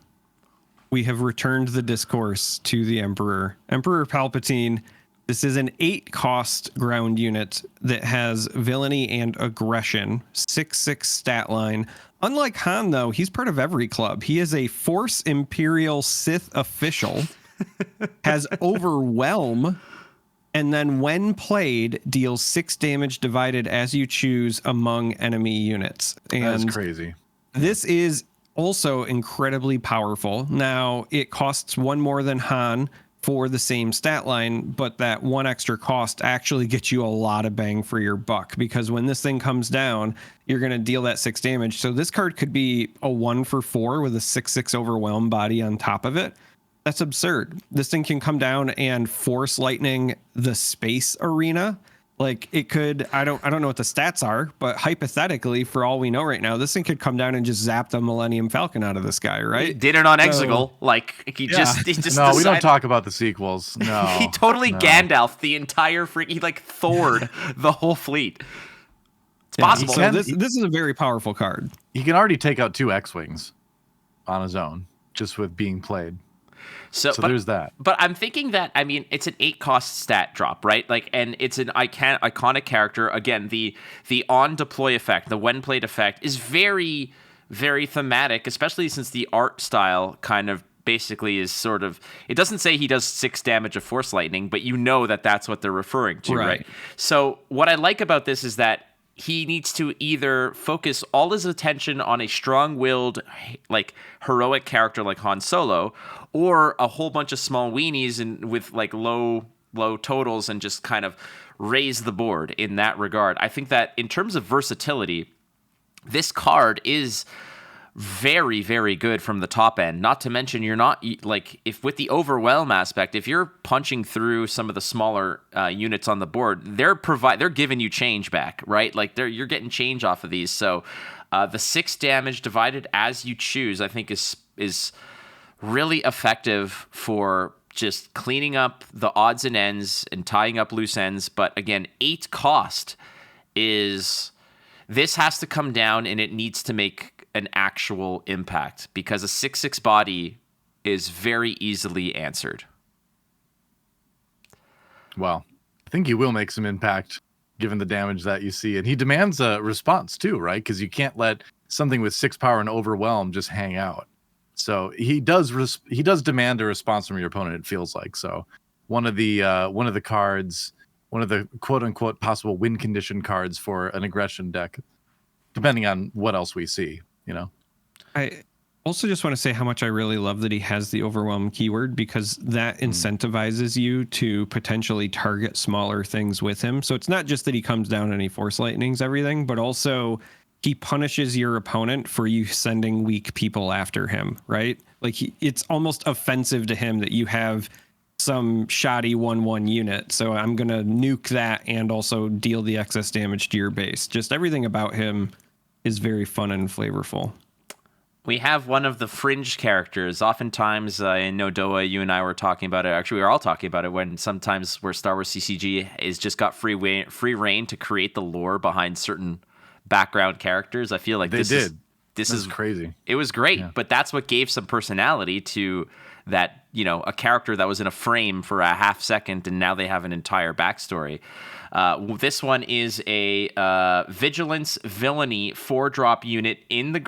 we have returned the discourse to the Emperor. Emperor Palpatine, this is an 8-cost ground unit that has villainy and aggression, 6/6 stat line. Unlike Han, though, he's part of every club. He is a Force Imperial Sith official, has Overwhelm, and then when played, deals 6 damage divided as you choose among enemy units. And that's crazy. This is also incredibly powerful. Now, it costs 1 more than Han for the same stat line, but that one extra cost actually gets you a lot of bang for your buck, because when this thing comes down, you're going to deal that 6 damage. So this card could be a 1-for-4 with a 6/6 overwhelm body on top of it. That's absurd. This thing can come down and force lightning the space arena. Like it could, I don't know what the stats are, but hypothetically, for all we know right now, this thing could come down and just zap the Millennium Falcon out of the sky, right? He did it on Exegol. Like he just no, we don't talk about the sequels. No, he totally Gandalf the entire he like Thored the whole fleet. It's possible. So this is a very powerful card. He can already take out 2 X-Wings on his own just with being played. So there's that. But I'm thinking that, I mean, it's an 8-cost stat drop, right? Like, and it's an iconic character. Again, the on deploy effect, the when played effect is very, very thematic, especially since the art style kind of basically is sort of, it doesn't say he does 6 damage of force lightning, but you know that that's what they're referring to, right? So what I like about this is that he needs to either focus all his attention on a strong-willed, like heroic character like Han Solo, or a whole bunch of small weenies and with like low totals and just kind of raise the board in that regard. I think that in terms of versatility, this card is very, very good from the top end. Not to mention, you're not like, if with the overwhelm aspect, if you're punching through some of the smaller units on the board, they're giving you change back, right? Like you're getting change off of these. So the 6 damage divided as you choose, I think is really effective for just cleaning up the odds and ends and tying up loose ends. But again, 8 cost this has to come down and it needs to make an actual impact, because a 6/6 body is very easily answered. Well, I think he will make some impact given the damage that you see, and he demands a response too, right? Because you can't let something with 6 power and overwhelm just hang out. So he does demand a response from your opponent, it feels like. So one of the cards, one of the quote unquote possible win condition cards for an aggression deck, depending on what else we see. You know, I also just want to say how much I really love that he has the overwhelm keyword, because that incentivizes you to potentially target smaller things with him. So it's not just that he comes down and he force lightnings everything, but also he punishes your opponent for you sending weak people after him, right? Like it's almost offensive to him that you have some shoddy 1/1 unit. So I'm going to nuke that and also deal the excess damage to your base. Just everything about him is very fun and flavorful. We have one of the fringe characters. Oftentimes, I know DoA, you and I were talking about it. Actually, we were all talking about it when sometimes where Star Wars CCG is just got free reign to create the lore behind certain background characters. I feel like this is crazy. It was great, but that's what gave some personality to that, a character that was in a frame for a half second, and now they have an entire backstory. This one is a Vigilance Villainy 4-drop unit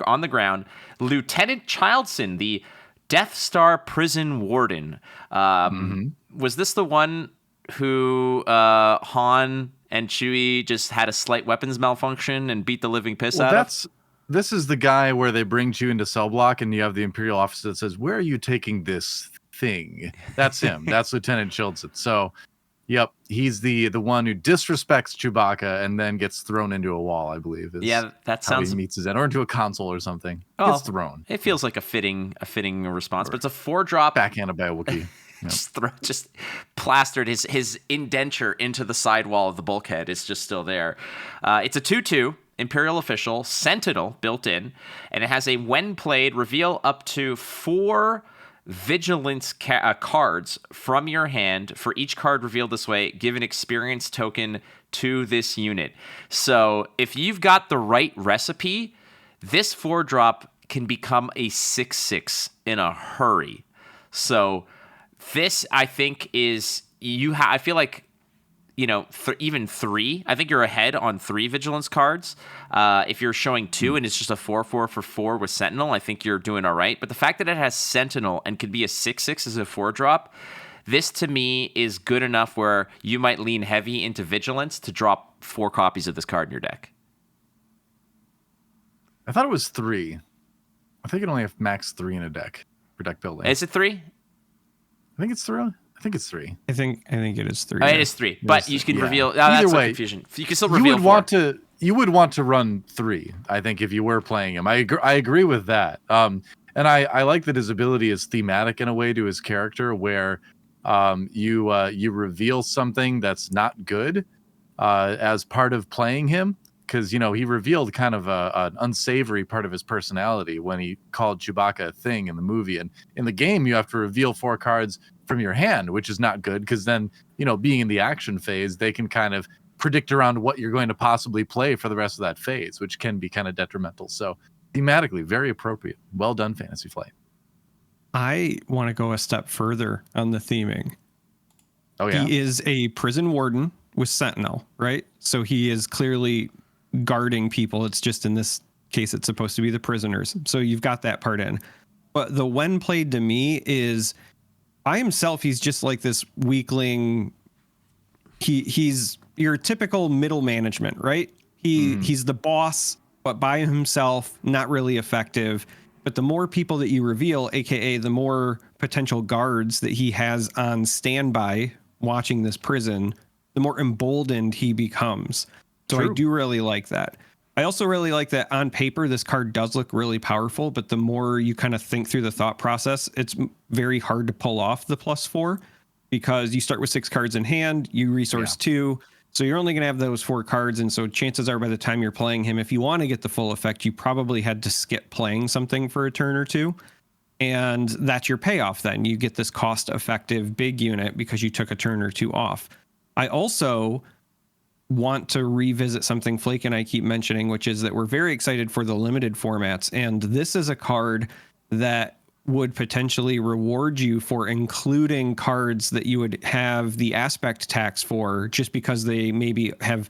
on the ground. Lieutenant Childson, the Death Star Prison Warden. Was this the one who Han and Chewie just had a slight weapons malfunction and beat the living piss out of? This is the guy where they bring you into cell block and you have the Imperial officer that says, "Where are you taking this thing?" That's him. That's Lieutenant Childson. So, yep, he's the one who disrespects Chewbacca and then gets thrown into a wall, I believe. That sounds. How he meets his end, or into a console or something. Gets thrown. It feels like a fitting response, but it's a 4-drop. Backhanded by a Wookiee. Yep. just plastered his indenture into the sidewall of the bulkhead. It's just still there. It's a 2/2 Imperial official Sentinel built in, and it has a when played reveal up to 4 vigilance cards from your hand. For each card revealed this way, give an experience token to this unit. So if you've got the right recipe, this 4-drop can become a 6/6 in a hurry. So this, I think, is I feel like, even 3. I think you're ahead on 3 vigilance cards. If you're showing 2 and it's just a 4/4 for 4 with Sentinel, I think you're doing all right. But the fact that it has Sentinel and could be a 6/6 as a 4-drop, this to me is good enough where you might lean heavy into vigilance to drop 4 copies of this card in your deck. I thought it was 3. I think it only have max 3 in a deck for deck building. Is it 3? I think it's 3. I think it's 3. I think it is 3. It is 3, but you can reveal. Either That's way, confusion. You can still reveal. You would want to run 3, I think, if you were playing him. I agree with that. And I like that his ability is thematic in a way to his character, where you reveal something that's not good as part of playing him, because he revealed kind of an unsavory part of his personality when he called Chewbacca a thing in the movie. And in the game, you have to reveal 4 cards from your hand, which is not good, because then being in the action phase, they can kind of predict around what you're going to possibly play for the rest of that phase, which can be kind of detrimental. So thematically, very appropriate. Well done, Fantasy Flight. I want to go a step further on the theming. Oh yeah, he is a prison warden with Sentinel, right? So he is clearly guarding people. It's just in this case, it's supposed to be the prisoners. So you've got that part in. But the when played to me is by himself, he's just like this weakling. He's your typical middle management, right? He's the boss, but by himself, not really effective. But the more people that you reveal, aka the more potential guards that he has on standby watching this prison, the more emboldened he becomes. So True. I do really like that. I also really like that on paper, this card does look really powerful, but the more you kind of think through the thought process, it's very hard to pull off the +4 because you start with 6 cards in hand, you resource 2. So you're only going to have those 4 cards. And so chances are by the time you're playing him, if you want to get the full effect, you probably had to skip playing something for a turn or 2. And that's your payoff then. You get this cost-effective big unit because you took a turn or 2 off. I also want to revisit something Flake and I keep mentioning, which is that we're very excited for the limited formats. And this is a card that would potentially reward you for including cards that you would have the aspect tax for just because they maybe have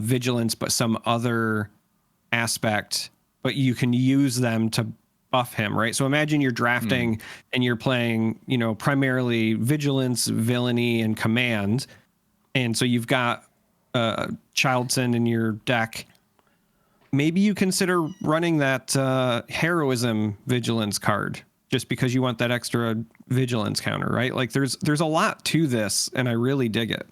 vigilance, but some other aspect, but you can use them to buff him, right? So imagine you're drafting and you're playing, primarily vigilance, villainy, and command. And so you've got Childson in your deck. Maybe you consider running that heroism vigilance card just because you want that extra vigilance counter, right? Like there's a lot to this, and I really dig it.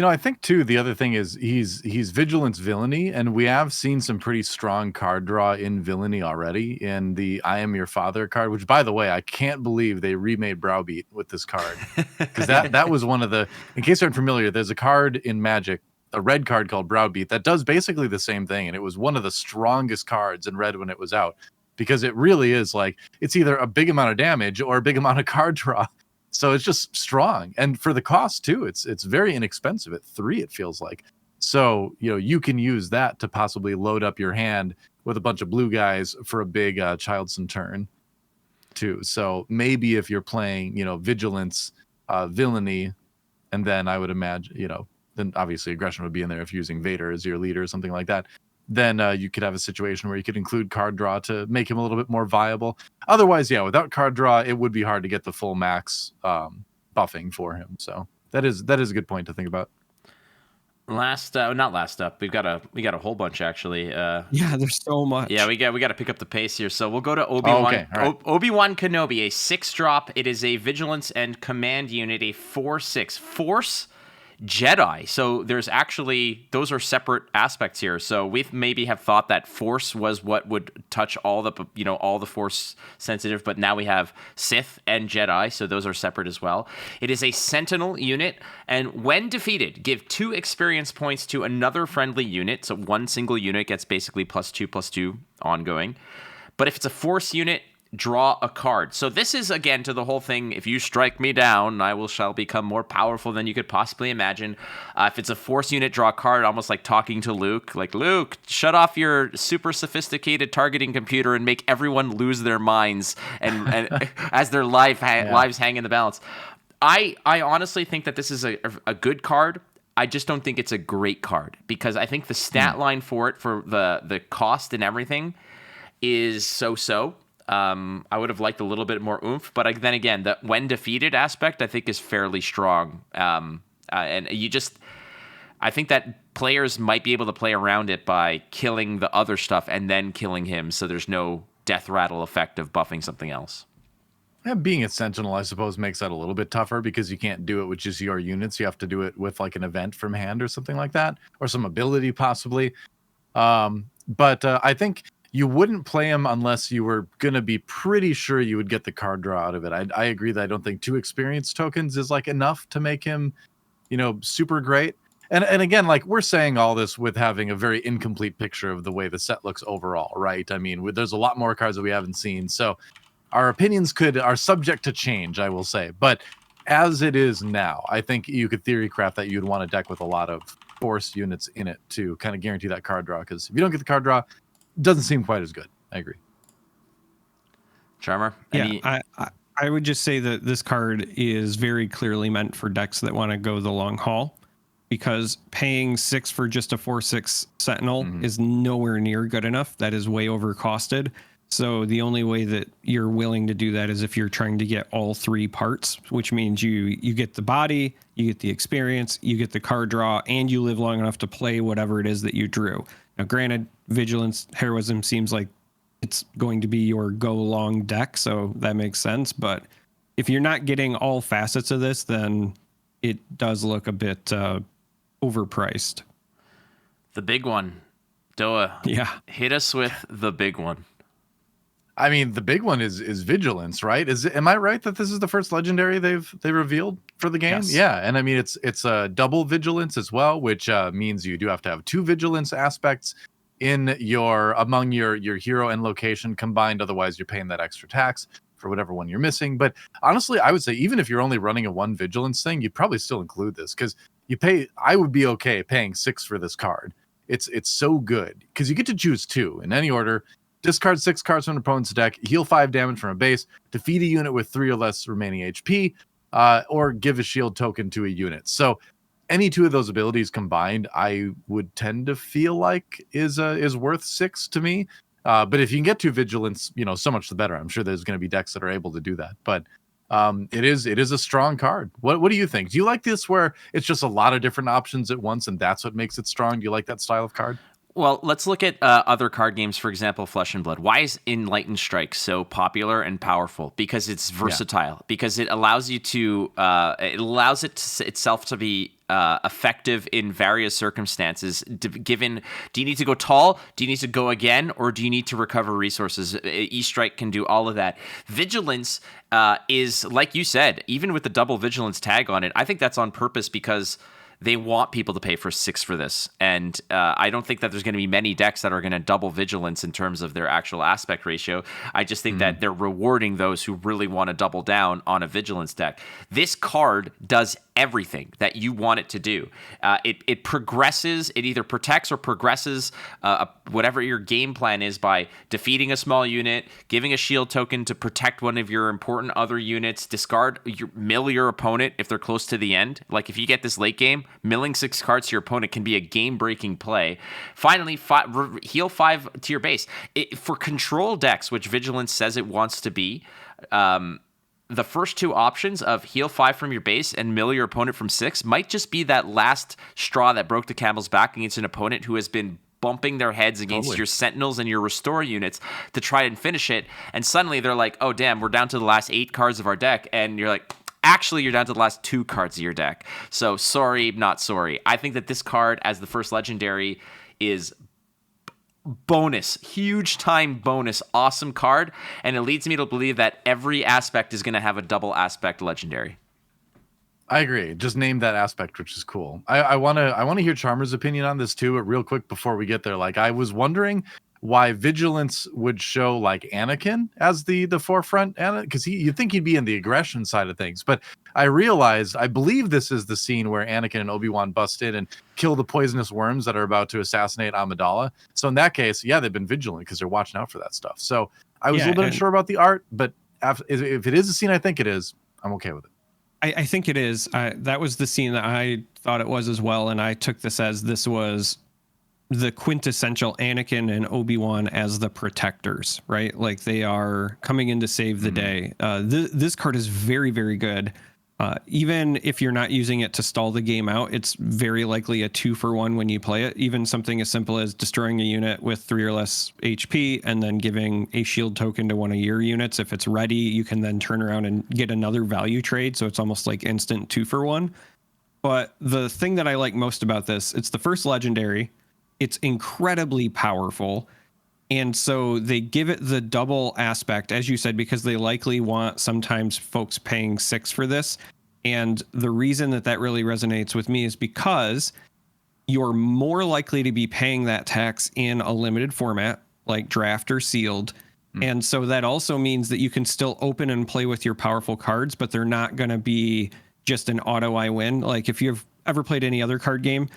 I think too, the other thing is he's vigilance villainy, and we have seen some pretty strong card draw in villainy already in the I Am Your Father card, which by the way, I can't believe they remade Browbeat with this card. Because that was one of the, in case you're unfamiliar, there's a card in Magic, a red card called Browbeat that does basically the same thing, and it was one of the strongest cards in red when it was out. Because it really is like, it's either a big amount of damage or a big amount of card draw. So it's just strong. And for the cost too, it's very inexpensive at 3, it feels like. So, you can use that to possibly load up your hand with a bunch of blue guys for a big Childson turn too. So maybe if you're playing, vigilance, villainy, and then I would imagine, then obviously aggression would be in there if you're using Vader as your leader or something like that. Then you could have a situation where you could include card draw to make him a little bit more viable. Otherwise, without card draw, it would be hard to get the full max buffing for him. So that is a good point to think about. Not last up. We got a whole bunch actually. There's so much. Yeah, we got to pick up the pace here. So we'll go to Obi-Wan. Okay. Right. Obi-Wan Kenobi, a 6-drop. It is a vigilance and command unit, a 4/6 force Jedi. So there's actually, those are separate aspects here. So we maybe have thought that force was what would touch all the force sensitive, but now we have Sith and Jedi. So those are separate as well. It is a sentinel unit. And when defeated, give 2 experience points to another friendly unit. So one single unit gets basically +2/+2 ongoing. But if it's a force unit, draw a card. So this is, again, to the whole thing, if you strike me down, I shall become more powerful than you could possibly imagine. If it's a force unit, draw a card, almost like talking to Luke. Like, Luke, shut off your super sophisticated targeting computer and make everyone lose their minds and as their lives hang in the balance. I honestly think that this is a good card. I just don't think it's a great card because I think the stat line for it, for the cost and everything, is so-so. I would have liked a little bit more oomph, but then again, the when defeated aspect I think is fairly strong. And I think that players might be able to play around it by killing the other stuff and then killing him, so there's no death rattle effect of buffing something else. Yeah, being a sentinel, I suppose, makes that a little bit tougher because you can't do it with just your units. You have to do it with like an event from hand or something like that, or some ability possibly. But I think you wouldn't play him unless you were going to be pretty sure you would get the card draw out of it. I agree that I don't think 2 experience tokens is like enough to make him, super great. And again, like we're saying all this with having a very incomplete picture of the way the set looks overall, right? I mean, there's a lot more cards that we haven't seen. So our opinions are subject to change, I will say. But as it is now, I think you could theory craft that you'd want a deck with a lot of force units in it to kind of guarantee that card draw. Because if you don't get the card draw, it doesn't seem quite as good. I agree. Charmer? I would just say that this card is very clearly meant for decks that want to go the long haul, because paying 6 for just a 4/6 Sentinel is nowhere near good enough. That is way overcosted. So the only way that you're willing to do that is if you're trying to get all 3 parts, which means you get the body, you get the experience, you get the card draw, and you live long enough to play whatever it is that you drew. Now, granted, Vigilance, Heroism seems like it's going to be your go long deck, so that makes sense. But if you're not getting all facets of this, then it does look a bit overpriced. The big one. DoA. Yeah. Hit us with the big one. I mean, the big one is Vigilance, right? Am I right that this is the first legendary they revealed for the game? Yes. Yeah, and I mean it's a double Vigilance as well, which means you do have to have 2 Vigilance aspects in among your hero and location combined. Otherwise, you're paying that extra tax for whatever one you're missing. But honestly, I would say even if you're only running a 1 Vigilance thing, you'd probably still include this because I would be okay paying 6 for this card. It's so good because you get to choose 2 in any order. Discard 6 cards from an opponent's deck, heal 5 damage from a base, defeat a unit with 3 or less remaining HP, or give a shield token to a unit. So any 2 of those abilities combined, I would tend to feel like is worth 6 to me. But if you can get 2 Vigilance, so much the better. I'm sure there's going to be decks that are able to do that. But it is a strong card. What do you think? Do you like this where it's just a lot of different options at once and that's what makes it strong? Do you like that style of card? Well, let's look at other card games, for example, Flesh and Blood. Why is Enlightened Strike so popular and powerful? Because it's versatile. Yeah. Because it allows you to itself to be effective in various circumstances. Given, do you need to go tall? Do you need to go again? Or do you need to recover resources? E-Strike can do all of that. Vigilance is, like you said, even with the double Vigilance tag on it, I think that's on purpose because they want people to pay for 6 for this. And I don't think that there's going to be many decks that are going to double Vigilance in terms of their actual aspect ratio. I just think that they're rewarding those who really want to double down on a Vigilance deck. This card does everything that you want it to do. It progresses, it either protects or progresses whatever your game plan is by defeating a small unit, giving a shield token to protect one of your important other units, mill your opponent if they're close to the end. Like if you get this late game, milling 6 cards to your opponent can be a game-breaking play. Finally, heal 5 to your base. For control decks, which Vigilance says it wants to be, the first 2 options of heal 5 from your base and mill your opponent from 6 might just be that last straw that broke the camel's back against an opponent who has been bumping their heads against your Sentinels and your Restore units to try and finish it. And suddenly they're like, oh, damn, we're down to the last 8 cards of our deck. And you're like, actually, you're down to the last 2 cards of your deck. So sorry, not sorry. I think that this card as the first legendary is bonus, huge time bonus, awesome card. And it leads me to believe that every aspect is going to have a double aspect legendary. I agree. Just name that aspect, which is cool. I want to hear Charmer's opinion on this too, but real quick before we get there. Like I was wondering why Vigilance would show like Anakin as the forefront, because you'd think he'd be in the aggression side of things. But I realized, I believe this is the scene where Anakin and Obi-Wan bust in and kill the poisonous worms that are about to assassinate Amidala. So in that case, yeah, they've been vigilant because they're watching out for that stuff. So I was a little bit unsure about the art, but if it is a scene, I think it is, I'm okay with it. I think it is. That was the scene that I thought it was as well, and I took this as this was the quintessential Anakin and Obi-Wan as the protectors, right? Like they are coming in to save the day. This card is very, very good. Even if you're not using it to stall the game out, it's very likely a 2-for-1 when you play it. Even something as simple as destroying a unit with 3 or less HP and then giving a shield token to one of your units. If it's ready, you can then turn around and get another value trade. So it's almost like instant 2-for-1. But the thing that I like most about this, it's the first legendary. It's incredibly powerful. And so they give it the double aspect, as you said, because they likely want sometimes folks paying 6 for this. And the reason that really resonates with me is because you're more likely to be paying that tax in a limited format like draft or sealed. And so that also means that you can still open and play with your powerful cards, but they're not going to be just an auto I win. Like if you've ever played any other card game,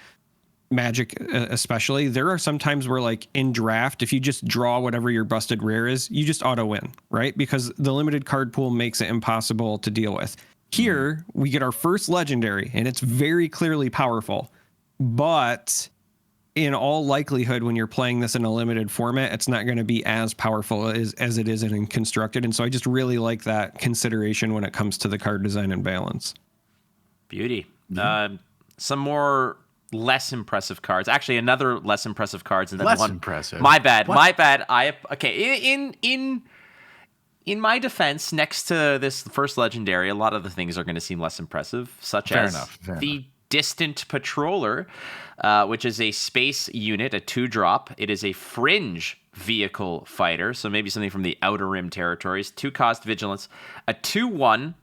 Magic especially, there are some times where like in draft, if you just draw whatever your busted rare is, you just auto win, right? Because the limited card pool makes it impossible to deal with. Here we get our first legendary and it's very clearly powerful, but in all likelihood, when you're playing this in a limited format, it's not going to be as powerful as it is in Constructed. And so I just really like that consideration when it comes to the card design and balance. Beauty. Some more less impressive cards. Actually, another less impressive cards, and then Less one. impressive. My bad. What? My bad. In my defense, next to this first legendary, a lot of the things are going to seem less impressive, such Fair as enough. the Distant Patroller, which is a space unit, a 2-drop. It is a fringe vehicle fighter, so maybe something from the Outer Rim territories. 2-cost vigilance, a 2/1.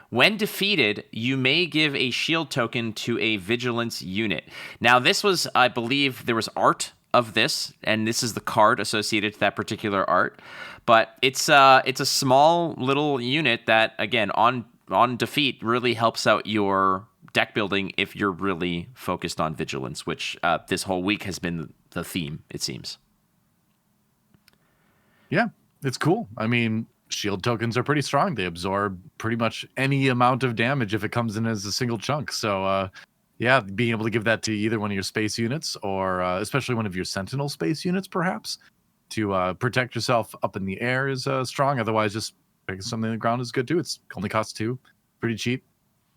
When defeated, you may give a shield token to a vigilance unit. Now, this was, I believe, there was art of this, and this is the card associated to that particular art. But it's a small little unit that, again, on defeat, really helps out your deck building if you're really focused on vigilance, which this whole week has been the theme, it seems. Yeah, it's cool. I mean, shield tokens are pretty strong. They absorb pretty much any amount of damage if it comes in as a single chunk. So, yeah, being able to give that to either one of your space units or especially one of your sentinel space units, perhaps, to protect yourself up in the air is strong. Otherwise, just picking something on the ground is good too. It's only costs 2. Pretty cheap.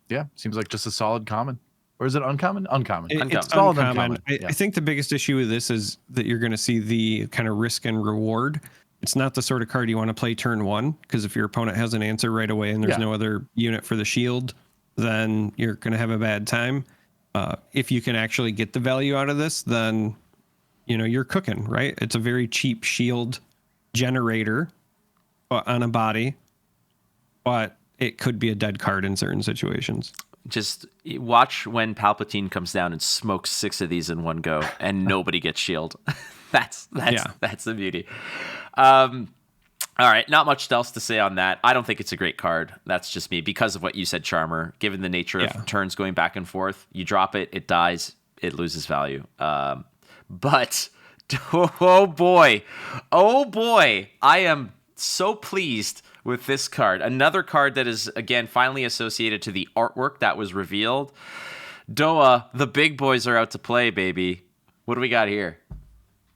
Yeah, seems like just a solid common. Or is it uncommon? Uncommon. It's solid uncommon. Yeah. I think the biggest issue with this is that you're going to see the kind of risk and reward. It's not the sort of card you want to play turn 1, because if your opponent has an answer right away and there's no other unit for the shield, then you're going to have a bad time. If you can actually get the value out of this, then you're cooking, right? It's a very cheap shield generator on a body, but it could be a dead card in certain situations. Just watch when Palpatine comes down and smokes 6 of these in one go, and nobody gets shield. That's the beauty. All right, not much else to say on that. I don't think it's a great card. That's just me because of what you said, Charm3r. Given the nature of turns going back and forth, you drop it, it dies, it loses value. But oh boy, I am so pleased with this card. Another card that is, again, finally associated to the artwork that was revealed. DoA, the big boys are out to play, baby. What do we got here?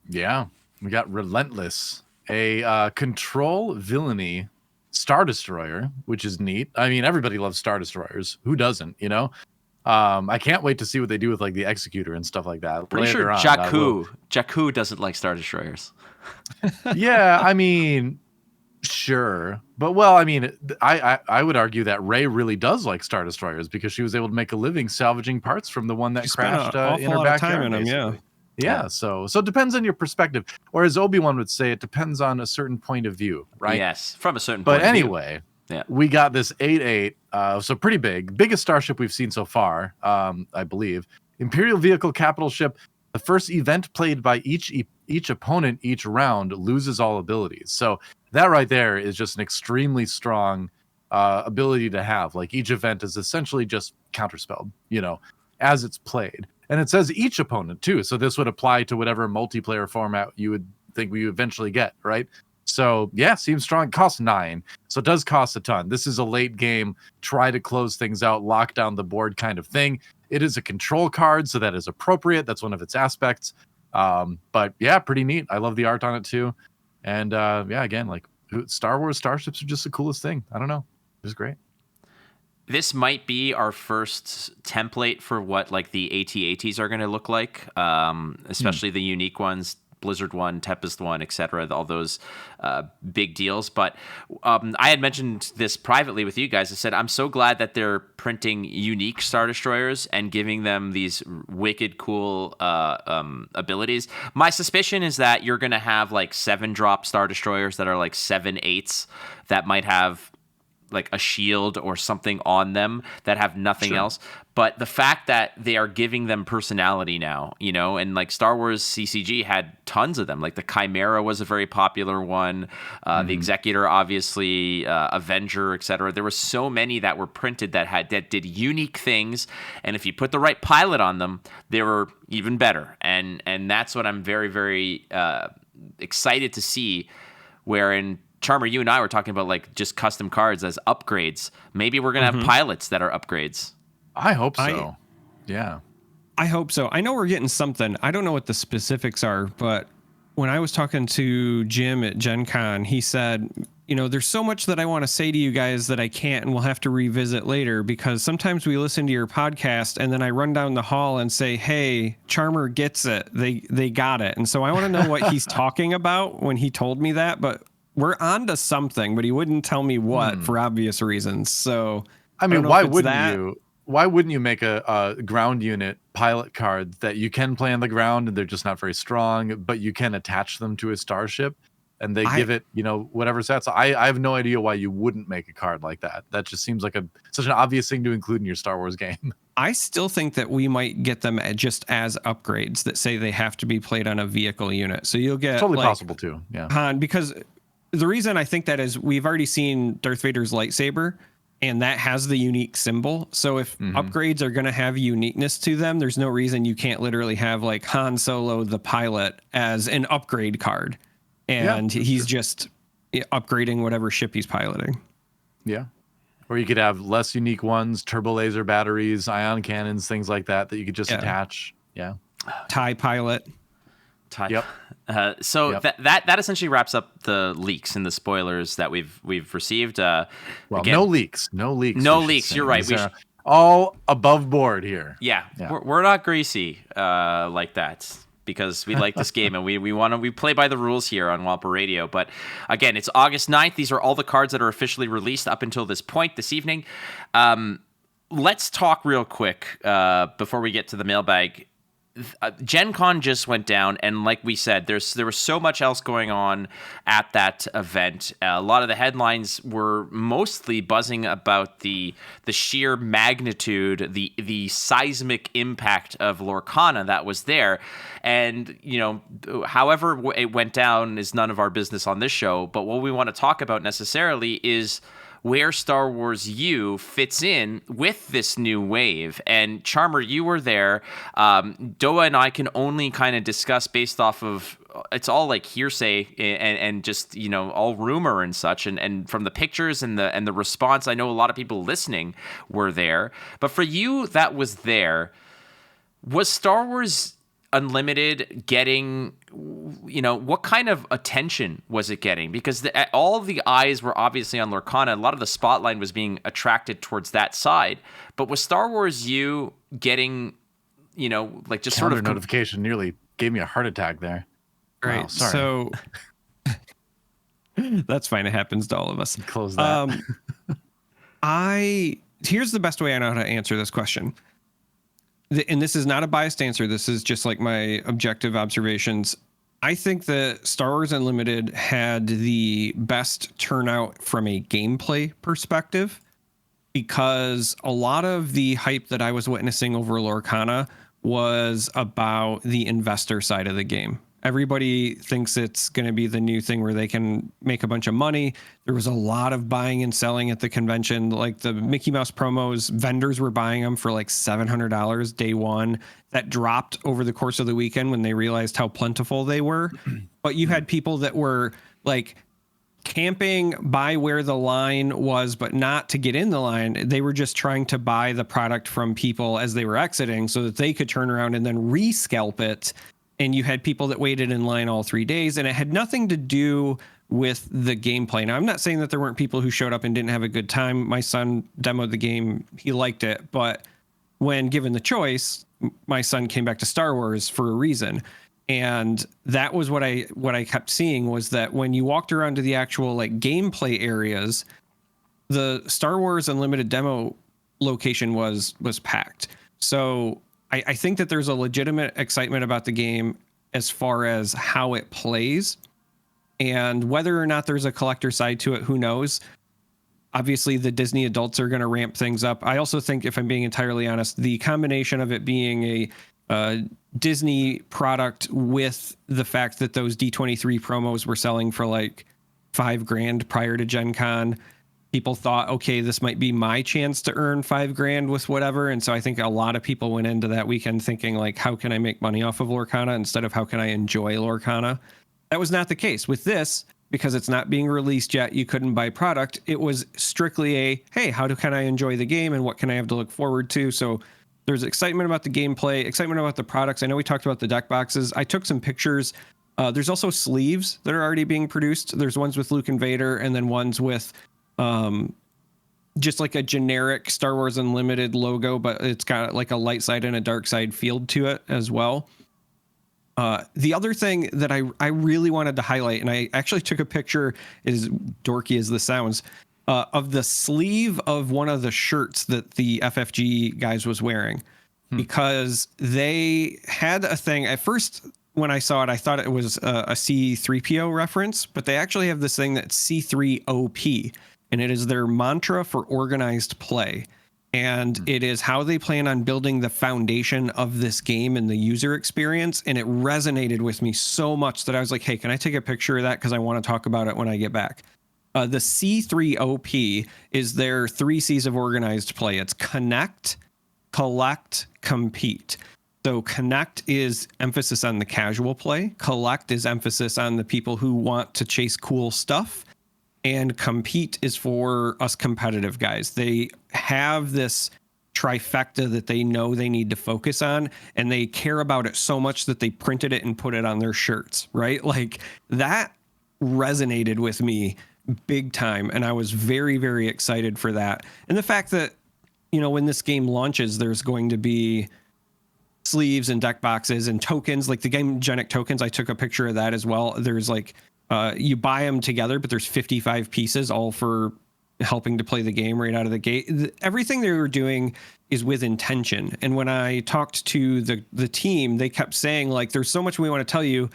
Yeah, we got Relentless, a control villainy Star Destroyer, which is neat. I mean, everybody loves Star Destroyers. Who doesn't, I can't wait to see what they do with like the Executor and stuff like that. Pretty sure Jakku doesn't like Star Destroyers. Yeah, I mean, sure. But well, I mean, I would argue that Rey really does like Star Destroyers because she was able to make a living salvaging parts from the one that crashed in her backyard. Yeah, so it depends on your perspective. Or as Obi-Wan would say, it depends on a certain point of view, right? Yes, from a certain point of view. But anyway, we got this 8/8, so pretty big. Biggest starship we've seen so far, I believe. Imperial Vehicle Capital Ship. The first event played by each opponent each round loses all abilities. So that right there is just an extremely strong ability to have. Like each event is essentially just counterspelled, as it's played. And it says each opponent too. So this would apply to whatever multiplayer format you would think we eventually get, right? So yeah, seems strong. It costs 9. So it does cost a ton. This is a late game, try to close things out, lock down the board kind of thing. It is a control card, so that is appropriate. That's one of its aspects. But yeah, pretty neat. I love the art on it too. And yeah, again, like Star Wars starships are just the coolest thing. I don't know. It was great. this might be our first template for what like the AT-ATs are going to look like, especially the unique ones. Blizzard one, Tempest one, etc. All those big deals. But I had mentioned this privately with you guys. I said, I'm so glad that they're printing unique Star Destroyers and giving them these wicked cool abilities. My suspicion is that you're going to have like 7-drop Star Destroyers that are like 7/8s that might have like a shield or something on them that have nothing else. But the fact that they are giving them personality now, you know, and like Star Wars CCG had tons of them. Like the Chimera was a very popular one. The Executor, obviously, Avenger, etc. There were so many that were printed that did unique things. And if you put the right pilot on them, they were even better. And that's what I'm very, very excited to see, wherein Charmer, you and I were talking about like just custom cards as upgrades. Maybe we're going to have pilots that are upgrades. I hope so. Yeah. I hope so. I know we're getting something. I don't know what the specifics are, but when I was talking to Jim at GenCon, he said, you know, there's so much that I want to say to you guys that I can't, and we'll have to revisit later, because sometimes we listen to your podcast and then I run down the hall and say, hey, Charmer gets it. They got it. And so I want to know what he's talking about when he told me that, but we're on to something, but he wouldn't tell me what for obvious reasons. So I mean, why wouldn't you make a ground unit pilot card that you can play on the ground and they're just not very strong, but you can attach them to a starship and they give it, you know, whatever stats. I have no idea why you wouldn't make a card like that. That just seems like such an obvious thing to include in your Star Wars game. I still think that we might get them just as upgrades that say they have to be played on a vehicle unit. So you'll get totally possible too. Yeah. Han, because the reason I think that is we've already seen Darth Vader's lightsaber, and that has the unique symbol. So if upgrades are going to have uniqueness to them, there's no reason you can't literally have like Han Solo, the pilot, as an upgrade card. And he's just upgrading whatever ship he's piloting. Yeah. Or you could have less unique ones, turbo laser batteries, ion cannons, things like that you could just attach. Yeah. TIE pilot. Yep. That essentially wraps up the leaks and the spoilers that we've received. Well, again, no leaks. No leaks. You're right. All above board here. Yeah. We're not greasy like that, because we like this game and we play by the rules here on Wampa Radio. But again, it's August 9th. These are all the cards that are officially released up until this point this evening. Let's talk real quick before we get to the mailbag. GenCon just went down, and like we said, there was so much else going on at that event. A lot of the headlines were mostly buzzing about the sheer magnitude, the seismic impact of Lorcana that was there. And, you know, however it went down is none of our business on this show, but what we want to talk about necessarily is where Star Wars U fits in with this new wave. And Charmer, you were there. DoA and I can only kind of discuss based off of, it's all like hearsay and just, you know, all rumor and such. And from the pictures and the response, I know a lot of people listening were there. But for you that was there, was Star Wars Unlimited getting, you know, what kind of attention was it getting? Because all of the eyes were obviously on Lorcana. A lot of the spotlight was being attracted towards that side. But was Star Wars U getting, you know, like just Counter sort of notification nearly gave me a heart attack there. Right. Wow, sorry. So that's fine. It happens to all of us. Close that. Here's the best way I know how to answer this question. And this is not a biased answer. This is just like my objective observations. I think that Star Wars Unlimited had the best turnout from a gameplay perspective, because a lot of the hype that I was witnessing over Lorcana was about the investor side of the game. Everybody thinks it's going to be the new thing where they can make a bunch of money. There was a lot of buying and selling at the convention. Like the Mickey Mouse promos, vendors were buying them for like $700 day one. That dropped over the course of the weekend when they realized how plentiful they were. But you had people that were like camping by where the line was, but not to get in the line. They were just trying to buy the product from people as they were exiting so that they could turn around and then rescalp it. And you had people that waited in line all 3 days, and it had nothing to do with the gameplay. Now, I'm not saying that there weren't people who showed up and didn't have a good time. My son demoed the game. He liked it. But when given the choice, my son came back to Star Wars for a reason. And that was what I kept seeing, was that when you walked around to the actual like gameplay areas, the Star Wars Unlimited demo location was packed. So I think that there's a legitimate excitement about the game as far as how it plays. And whether or not there's a collector side to it, who knows? Obviously, the Disney adults are going to ramp things up. I also think, if I'm being entirely honest, the combination of it being a Disney product with the fact that those D23 promos were selling for like $5,000 prior to GenCon, people thought, okay, this might be my chance to earn $5,000 with whatever. And so I think a lot of people went into that weekend thinking like, how can I make money off of Lorcana instead of how can I enjoy Lorcana? That was not the case with this, because it's not being released yet. You couldn't buy product. It was strictly a, hey, can I enjoy the game and what can I have to look forward to? So there's excitement about the gameplay, excitement about the products. I know we talked about the deck boxes. I took some pictures. There's also sleeves that are already being produced. There's ones with Luke and Vader, and then ones with just like a generic Star Wars Unlimited logo, but it's got like a light side and a dark side field to it as well. The other thing that I really wanted to highlight, and I actually took a picture, as dorky as this sounds, of the sleeve of one of the shirts that the FFG guys was wearing, because they had a thing. At first, when I saw it, I thought it was a C3PO reference, but they actually have this thing that's C3OP, and it is their mantra for organized play. And it is how they plan on building the foundation of this game and the user experience. And it resonated with me so much that I was like, hey, can I take a picture of that? Because I want to talk about it when I get back. The C3OP is their 3 C's of organized play. It's connect, collect, compete. So connect is emphasis on the casual play. Collect is emphasis on the people who want to chase cool stuff. And compete is for us competitive guys. They have this trifecta that they know they need to focus on, and they care about it so much that they printed it and put it on their shirts, right? Like, that resonated with me big time, and I was very, very excited for that. And the fact that, you know, when this game launches, there's going to be sleeves and deck boxes and tokens, like the Game-Genic tokens. I took a picture of that as well. There's like, you buy them together, but there's 55 pieces, all for helping to play the game right out of the gate. Everything they were doing is with intention. And when I talked to the team, they kept saying, like, there's so much we want to tell you,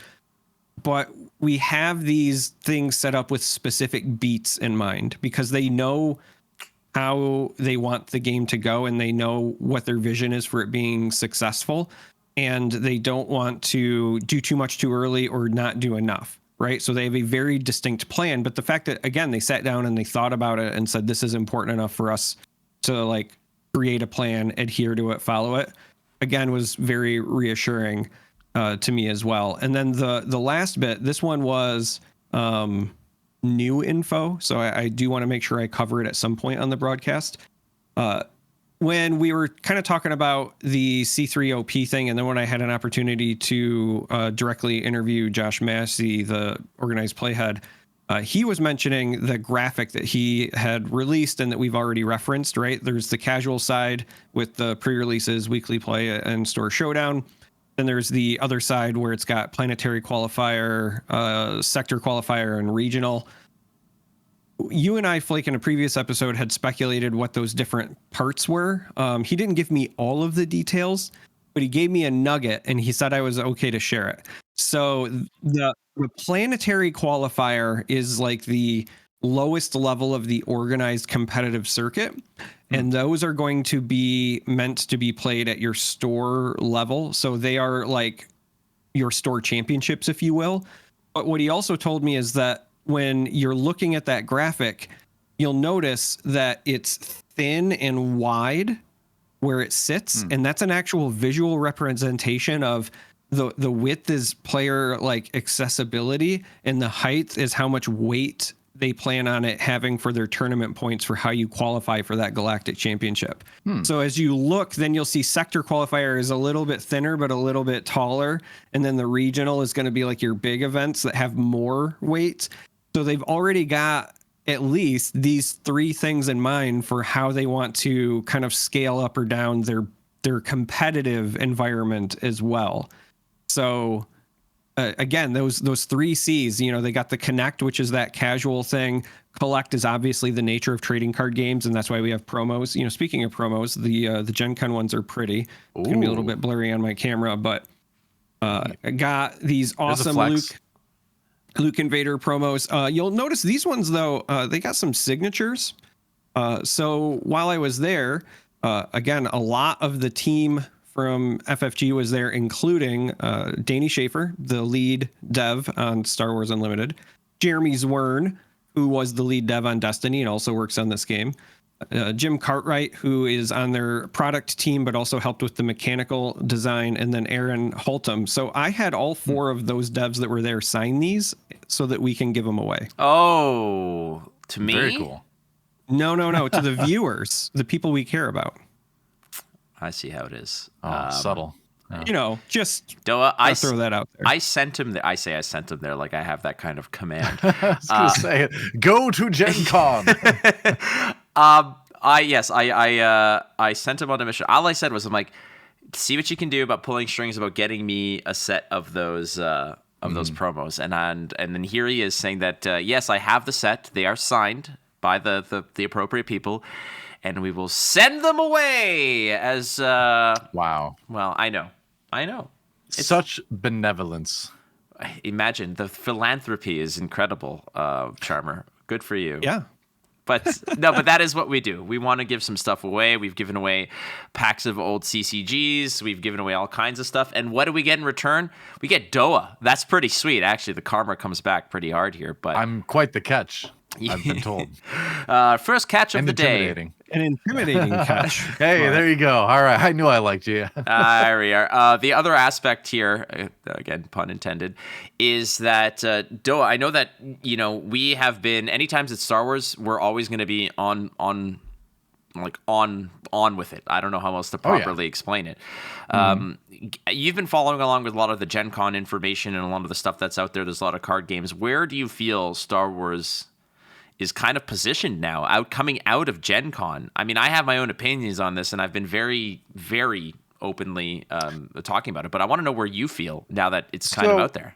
but we have these things set up with specific beats in mind, because they know how they want the game to go and they know what their vision is for it being successful. And they don't want to do too much too early or not do enough. Right. So they have a very distinct plan. But the fact that, again, they sat down and they thought about it and said, this is important enough for us to like create a plan, adhere to it, follow it, again, was very reassuring to me as well. And then the last bit, this one was new info. So I do want to make sure I cover it at some point on the broadcast. When we were kind of talking about the C3OP thing, and then when I had an opportunity to directly interview Josh Massey, the organized playhead, he was mentioning the graphic that he had released and that we've already referenced, right? There's the casual side with the pre-releases, weekly play, and store showdown. Then there's the other side where it's got planetary qualifier, sector qualifier, and regional. You and I, Flake, in a previous episode had speculated what those different parts were. He didn't give me all of the details, but he gave me a nugget and he said I was okay to share it. So the planetary qualifier is like the lowest level of the organized competitive circuit. And those are going to be meant to be played at your store level. So they are like your store championships, if you will. But what he also told me is that when you're looking at that graphic, you'll notice that it's thin and wide where it sits. And that's an actual visual representation of the width is player like accessibility, and the height is how much weight they plan on it having for their tournament points for how you qualify for that galactic championship. So as you look, then you'll see sector qualifier is a little bit thinner, but a little bit taller. And then the regional is going to be like your big events that have more weight. So they've already got at least these 3 things in mind for how they want to kind of scale up or down their competitive environment as well. So again, those 3 C's, they got the connect, which is that casual thing. Collect is obviously the nature of trading card games, and that's why we have promos. Speaking of promos, the GenCon ones are pretty. It's gonna be a little bit blurry on my camera, but I got these awesome Luke Invader promos. You'll notice these ones though, they got some signatures. So while I was there, again, a lot of the team from FFG was there, including Danny Schaefer, the lead dev on Star Wars Unlimited, Jeremy Zwern, who was the lead dev on Destiny and also works on this game, Jim Cartwright, who is on their product team but also helped with the mechanical design, and then Aaron Holtum. So I had all 4 of those devs that were there sign these so that we can give them away. Oh, to me? Very cool. No, to the viewers, the people we care about. I see how it is. Subtle. Yeah. Just DoA, I throw that out there. I sent him there. I say I sent him there like I have that kind of command. I was going to say, go to GenCon. I sent him on a mission. All I said was, I'm like, see what you can do about pulling strings about getting me a set of those those promos, and then here he is saying that yes, I have the set. They are signed by the appropriate people, and we will send them away as Wow. Well, I know. It's Such benevolence. Imagine the philanthropy is incredible, Charmer. Good for you. Yeah. But that is what we do. We want to give some stuff away. We've given away packs of old CCGs. We've given away all kinds of stuff. And what do we get in return? We get DoA. That's pretty sweet. Actually, the karma comes back pretty hard here. But I'm quite the catch, I've been told. First catch of the day. An intimidating catch. Hey, there you go. All right. I knew I liked you. There we are. The other aspect here, again, pun intended, is that DoA, I know that, we have been, anytime it's Star Wars, we're always going to be on with it. I don't know how else to properly explain it. You've been following along with a lot of the Gen Con information and a lot of the stuff that's out there. There's a lot of card games. Where do you feel Star Wars is kind of positioned now, coming out of Gen Con? I mean, I have my own opinions on this, and I've been very, very openly talking about it, but I want to know where you feel now that it's kind of out there.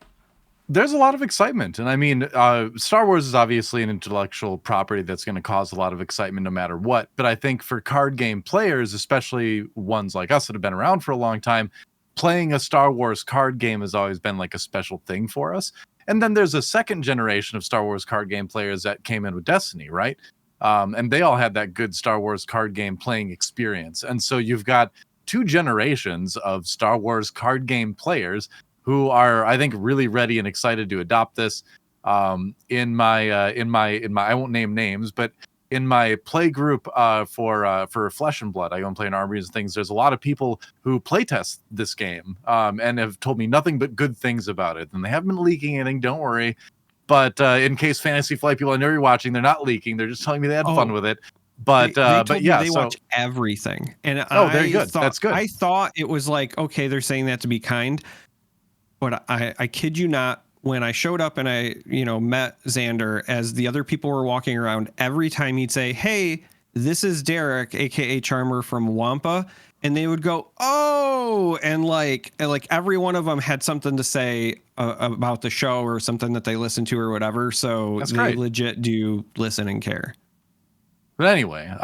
There's a lot of excitement. And I mean, Star Wars is obviously an intellectual property that's going to cause a lot of excitement no matter what. But I think for card game players, especially ones like us that have been around for a long time, playing a Star Wars card game has always been like a special thing for us. And then there's a second generation of Star Wars card game players that came in with Destiny, right? And they all had that good Star Wars card game playing experience. And so you've got 2 generations of Star Wars card game players who are, I think, really ready and excited to adopt this. In my I won't name names, but in my play group for Flesh and Blood, I go and play in armies and things. There's a lot of people who playtest this game and have told me nothing but good things about it. And they haven't been leaking anything, don't worry. But in case Fantasy Flight people I know you're watching, they're not leaking. They're just telling me they had fun with it. But they watch everything. And very good. That's good. I thought it was like, okay, they're saying that to be kind. But I kid you not, when I showed up and I, met Xander, as the other people were walking around, every time he'd say, "Hey, this is Darick, aka Charm3r from Wampa," and they would go, "Oh," and like every one of them had something to say about the show or something that they listened to or whatever. So that's they great. Legit do listen and care. But anyway,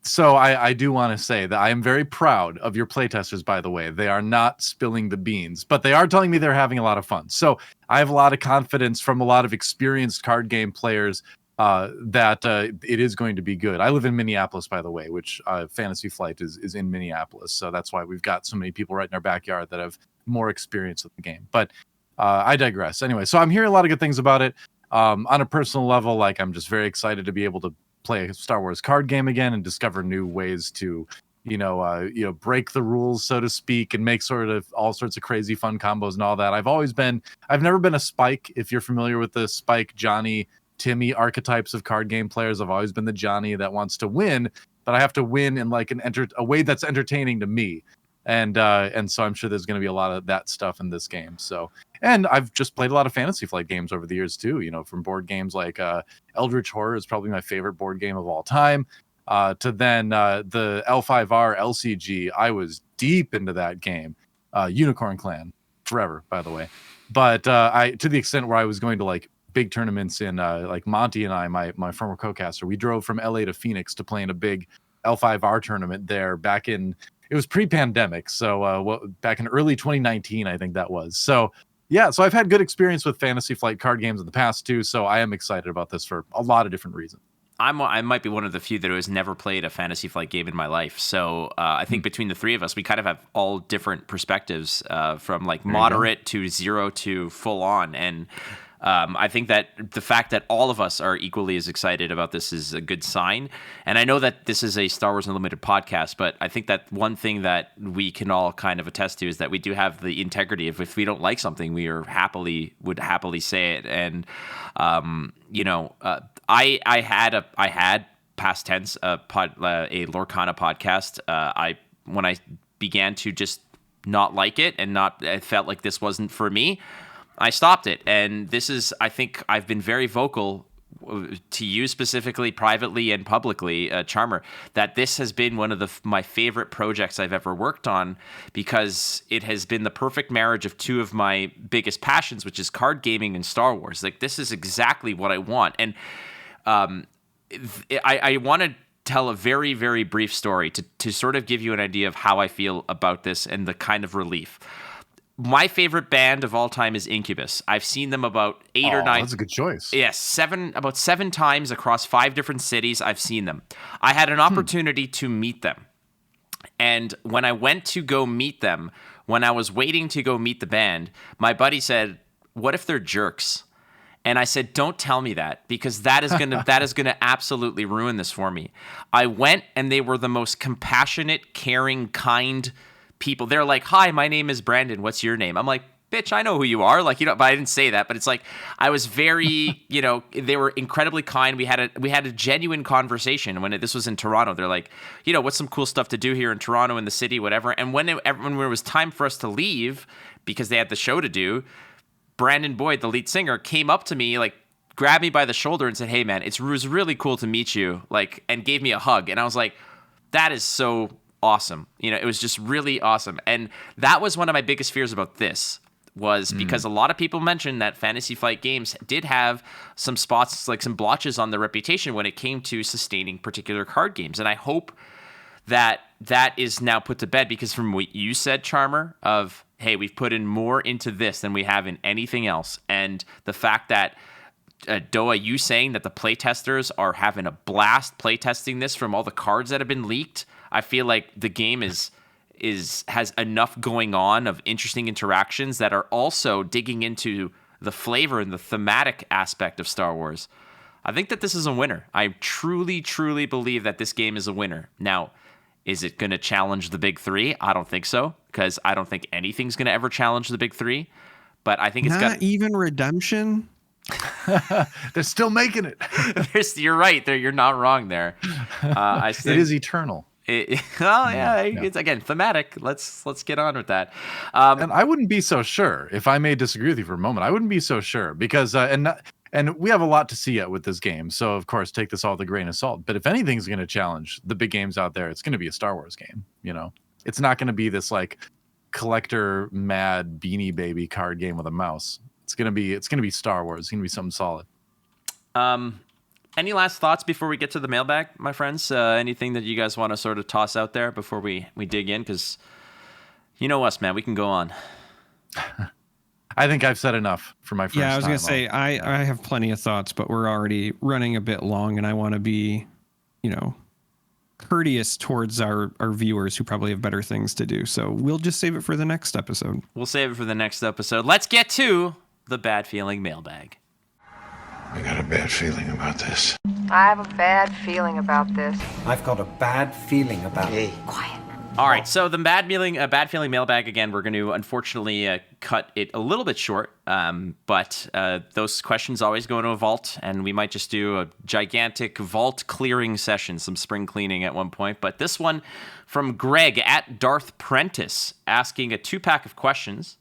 So I do want to say that I am very proud of your playtesters, by the way. They are not spilling the beans, but they are telling me they're having a lot of fun. So I have a lot of confidence from a lot of experienced card game players that it is going to be good. I live in Minneapolis, by the way, which Fantasy Flight is in Minneapolis. So that's why we've got so many people right in our backyard that have more experience with the game. But I digress. Anyway, so I'm hearing a lot of good things about it. On a personal level, like I'm just very excited to be able to play a Star Wars card game again and discover new ways to, break the rules, so to speak, and make sort of all sorts of crazy fun combos and all that. I've never been a Spike. If you're familiar with the Spike, Johnny, Timmy archetypes of card game players, I've always been the Johnny that wants to win, but I have to win in like a way that's entertaining to me. And so I'm sure there's going to be a lot of that stuff in this game. So, and I've just played a lot of Fantasy Flight games over the years too, from board games like Eldritch Horror is probably my favorite board game of all time, to then the L5R LCG. I was deep into that game. Unicorn Clan forever, by the way. But I, to the extent where I was going to like big tournaments in like Monty and I, my former co-caster, we drove from LA to Phoenix to play in a big L5R tournament there back in, it was pre-pandemic. So back in early 2019, I think that was. So yeah, so I've had good experience with Fantasy Flight card games in the past too. So I am excited about this for a lot of different reasons. I might be one of the few that has never played a Fantasy Flight game in my life. So I think between the three of us, we kind of have all different perspectives, from like moderate to zero to full on. And I think that the fact that all of us are equally as excited about this is a good sign. And I know that this is a Star Wars Unlimited podcast, but I think that one thing that we can all kind of attest to is that we do have the integrity of, if we don't like something, we would happily say it. And I had past tense a Lorcana podcast. When I began to just not like it and I felt like this wasn't for me, I stopped it. And this is, I think I've been very vocal to you specifically, privately and publicly, Charm3r, that this has been one of my favorite projects I've ever worked on, because it has been the perfect marriage of two of my biggest passions, which is card gaming and Star Wars. Like, this is exactly what I want. And I want to tell a very, very brief story to sort of give you an idea of how I feel about this and the kind of relief. My favorite band of all time is Incubus. I've seen them about 8 or 9. That's a good choice. Yes, about 7 times across 5 different cities. I've seen them. I had an opportunity to meet them. And when I went to go meet them, when I was waiting to go meet the band, my buddy said, "What if they're jerks?" And I said, "Don't tell me that, because that is gonna absolutely ruin this for me." I went, and they were the most compassionate, caring, kind people. They're like, "Hi, my name is Brandon. What's your name?" I'm like, "Bitch, I know who you are." Like, but I didn't say that. But it's like, I was very, they were incredibly kind. We had a genuine conversation when this was in Toronto. They're like, "What's some cool stuff to do here in Toronto, in the city, whatever." And when it was time for us to leave, because they had the show to do, Brandon Boyd, the lead singer, came up to me, like, grabbed me by the shoulder and said, "Hey man, it was really cool to meet you," like, and gave me a hug. And I was like, that is so awesome. It was just really awesome. And that was one of my biggest fears about this, was because a lot of people mentioned that Fantasy Flight games did have some spots, like some blotches on their reputation when it came to sustaining particular card games. And I hope that is now put to bed, because from what you said, Charm3r, of, hey, we've put in more into this than we have in anything else. And the fact that DoA, you saying that the playtesters are having a blast playtesting this from all the cards that have been leaked, I feel like the game has enough going on of interesting interactions that are also digging into the flavor and the thematic aspect of Star Wars. I think that this is a winner. I truly, truly believe that this game is a winner. Now, is it going to challenge the big 3? I don't think so, because I don't think anything's going to ever challenge the big 3. But I think it's not even Redemption. They're still making it. You're right. You're not wrong there. I think it is eternal. It's, again, thematic. Let's get on with that. And I wouldn't be so sure, if I may disagree with you for a moment. I wouldn't be so sure, because and we have a lot to see yet with this game. So of course, take this all with a grain of salt. But if anything's going to challenge the big games out there, it's going to be a Star Wars game. It's not going to be this like collector mad Beanie Baby card game with a mouse. It's gonna be Star Wars. It's gonna be something solid. Any last thoughts before we get to the mailbag, my friends? Anything that you guys want to sort of toss out there before we dig in? Because you know us, man, we can go on. I think I've said enough for my first time. Yeah, I was going to say, I have plenty of thoughts, but we're already running a bit long, and I want to be, courteous towards our viewers who probably have better things to do. So we'll just save it for the next episode. We'll save it for the next episode. Let's get to the Bad Feeling Mailbag. I got a bad feeling about this. I have a bad feeling about this. I've got a bad feeling about it. Quiet. All right, so the bad feeling mailbag again. We're going to unfortunately cut it a little bit short, but those questions always go into a vault, and we might just do a gigantic vault clearing session, some spring cleaning at one point. But this one from Greg at Darth Prentice, asking a 2-pack of questions,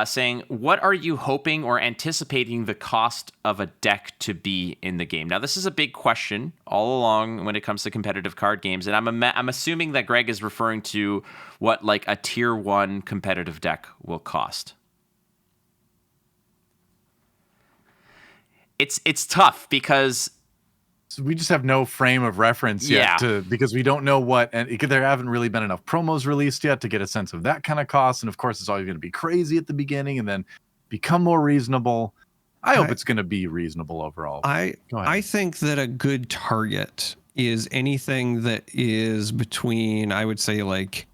saying, "What are you hoping or anticipating the cost of a deck to be in the game?" Now, this is a big question all along when it comes to competitive card games, and I'm assuming that Greg is referring to what like a tier 1 competitive deck will cost. It's tough because we just have no frame of reference yet because we don't know what, and there haven't really been enough promos released yet to get a sense of that kind of cost. And of course, it's always going to be crazy at the beginning and then become more reasonable. I hope it's going to be reasonable overall. I think that a good target is anything that is between, I would say, like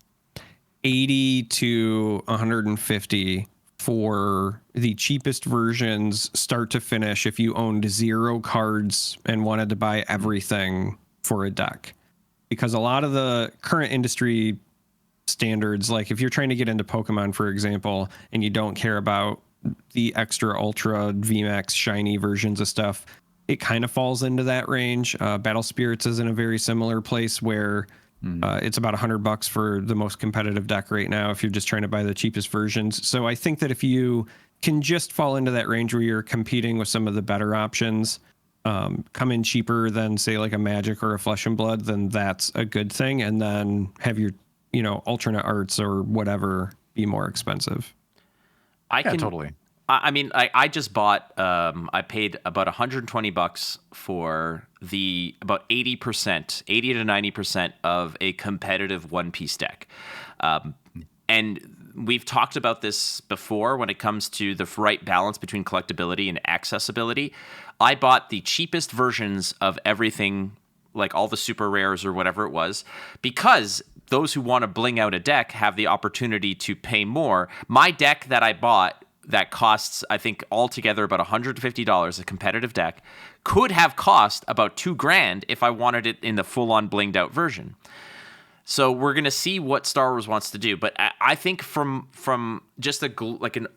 80 to 150 for the cheapest versions, start to finish, if you owned 0 cards and wanted to buy everything for a deck. Because a lot of the current industry standards, like if you're trying to get into Pokemon, for example, and you don't care about the extra ultra VMAX shiny versions of stuff, it kind of falls into that range. Battle Spirits is in a very similar place where it's about $100 for the most competitive deck right now if you're just trying to buy the cheapest versions. So I think that if you can just fall into that range where you're competing with some of the better options, come in cheaper than, say, like a Magic or a Flesh and Blood, then that's a good thing. And then have your, alternate arts or whatever be more expensive. Totally. I mean, I just bought, I paid about $120 for the about 80 to 90% of a competitive one-piece deck. And we've talked about this before when it comes to the right balance between collectability and accessibility. I bought the cheapest versions of everything, like all the super rares or whatever it was, because those who want to bling out a deck have the opportunity to pay more. My deck that I bought, that costs, I think, altogether about $150, a competitive deck, could have cost about $2,000 if I wanted it in the full-on blinged out version. So we're going to see what Star Wars wants to do. But I think from just an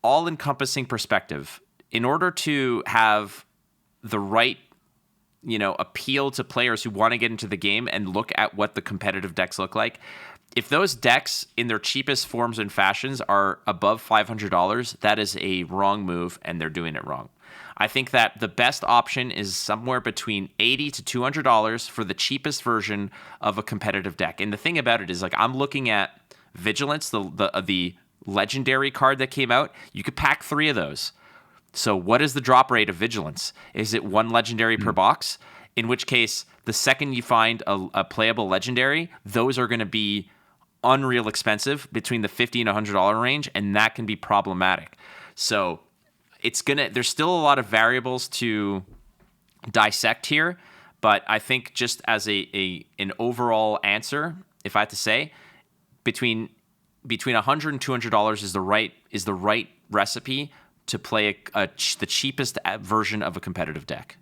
all-encompassing perspective, in order to have the right, appeal to players who want to get into the game and look at what the competitive decks look like, if those decks in their cheapest forms and fashions are above $500, that is a wrong move, and they're doing it wrong. I think that the best option is somewhere between $80 to $200 for the cheapest version of a competitive deck. And the thing about it is, like, I'm looking at Vigilance, the legendary card that came out. You could pack 3 of those. So what is the drop rate of Vigilance? Is it 1 legendary per box? In which case, the second you find a playable legendary, those are going to be unreal expensive, between the $50 and $100 range, and that can be problematic. So there's still a lot of variables to dissect here, but I think just as an overall answer, if I had to say, between $100 and $200 is the right recipe to play the cheapest version of a competitive deck.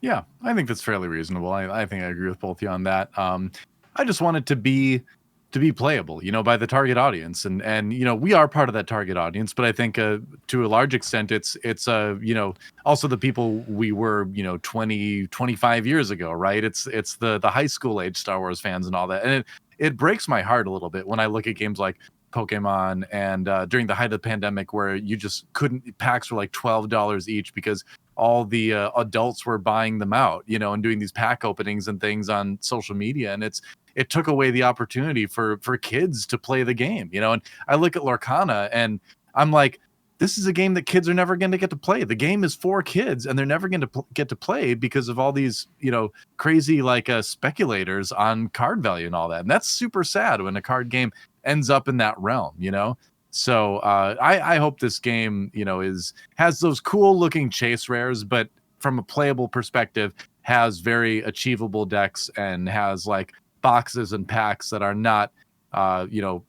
Yeah, I think that's fairly reasonable. I think I agree with both of you on that. I just want it to be playable, by the target audience, and we are part of that target audience. But I think to a large extent, it's also the people we were 20, 25 years ago, right? It's the high school age Star Wars fans and all that, and it breaks my heart a little bit when I look at games like Pokemon and during the height of the pandemic, where you just couldn't, packs were like $12 each because all the adults were buying them out, and doing these pack openings and things on social media. And it took away the opportunity for kids to play the game, and I look at Lorcana and I'm like, this is a game that kids are never going to get to play. The game is for kids and they're never going to get to play because of all these, crazy speculators on card value and all that. And that's super sad when a card game ends up in that realm, So I hope this game, has those cool looking chase rares, but from a playable perspective, has very achievable decks and has boxes and packs that are not,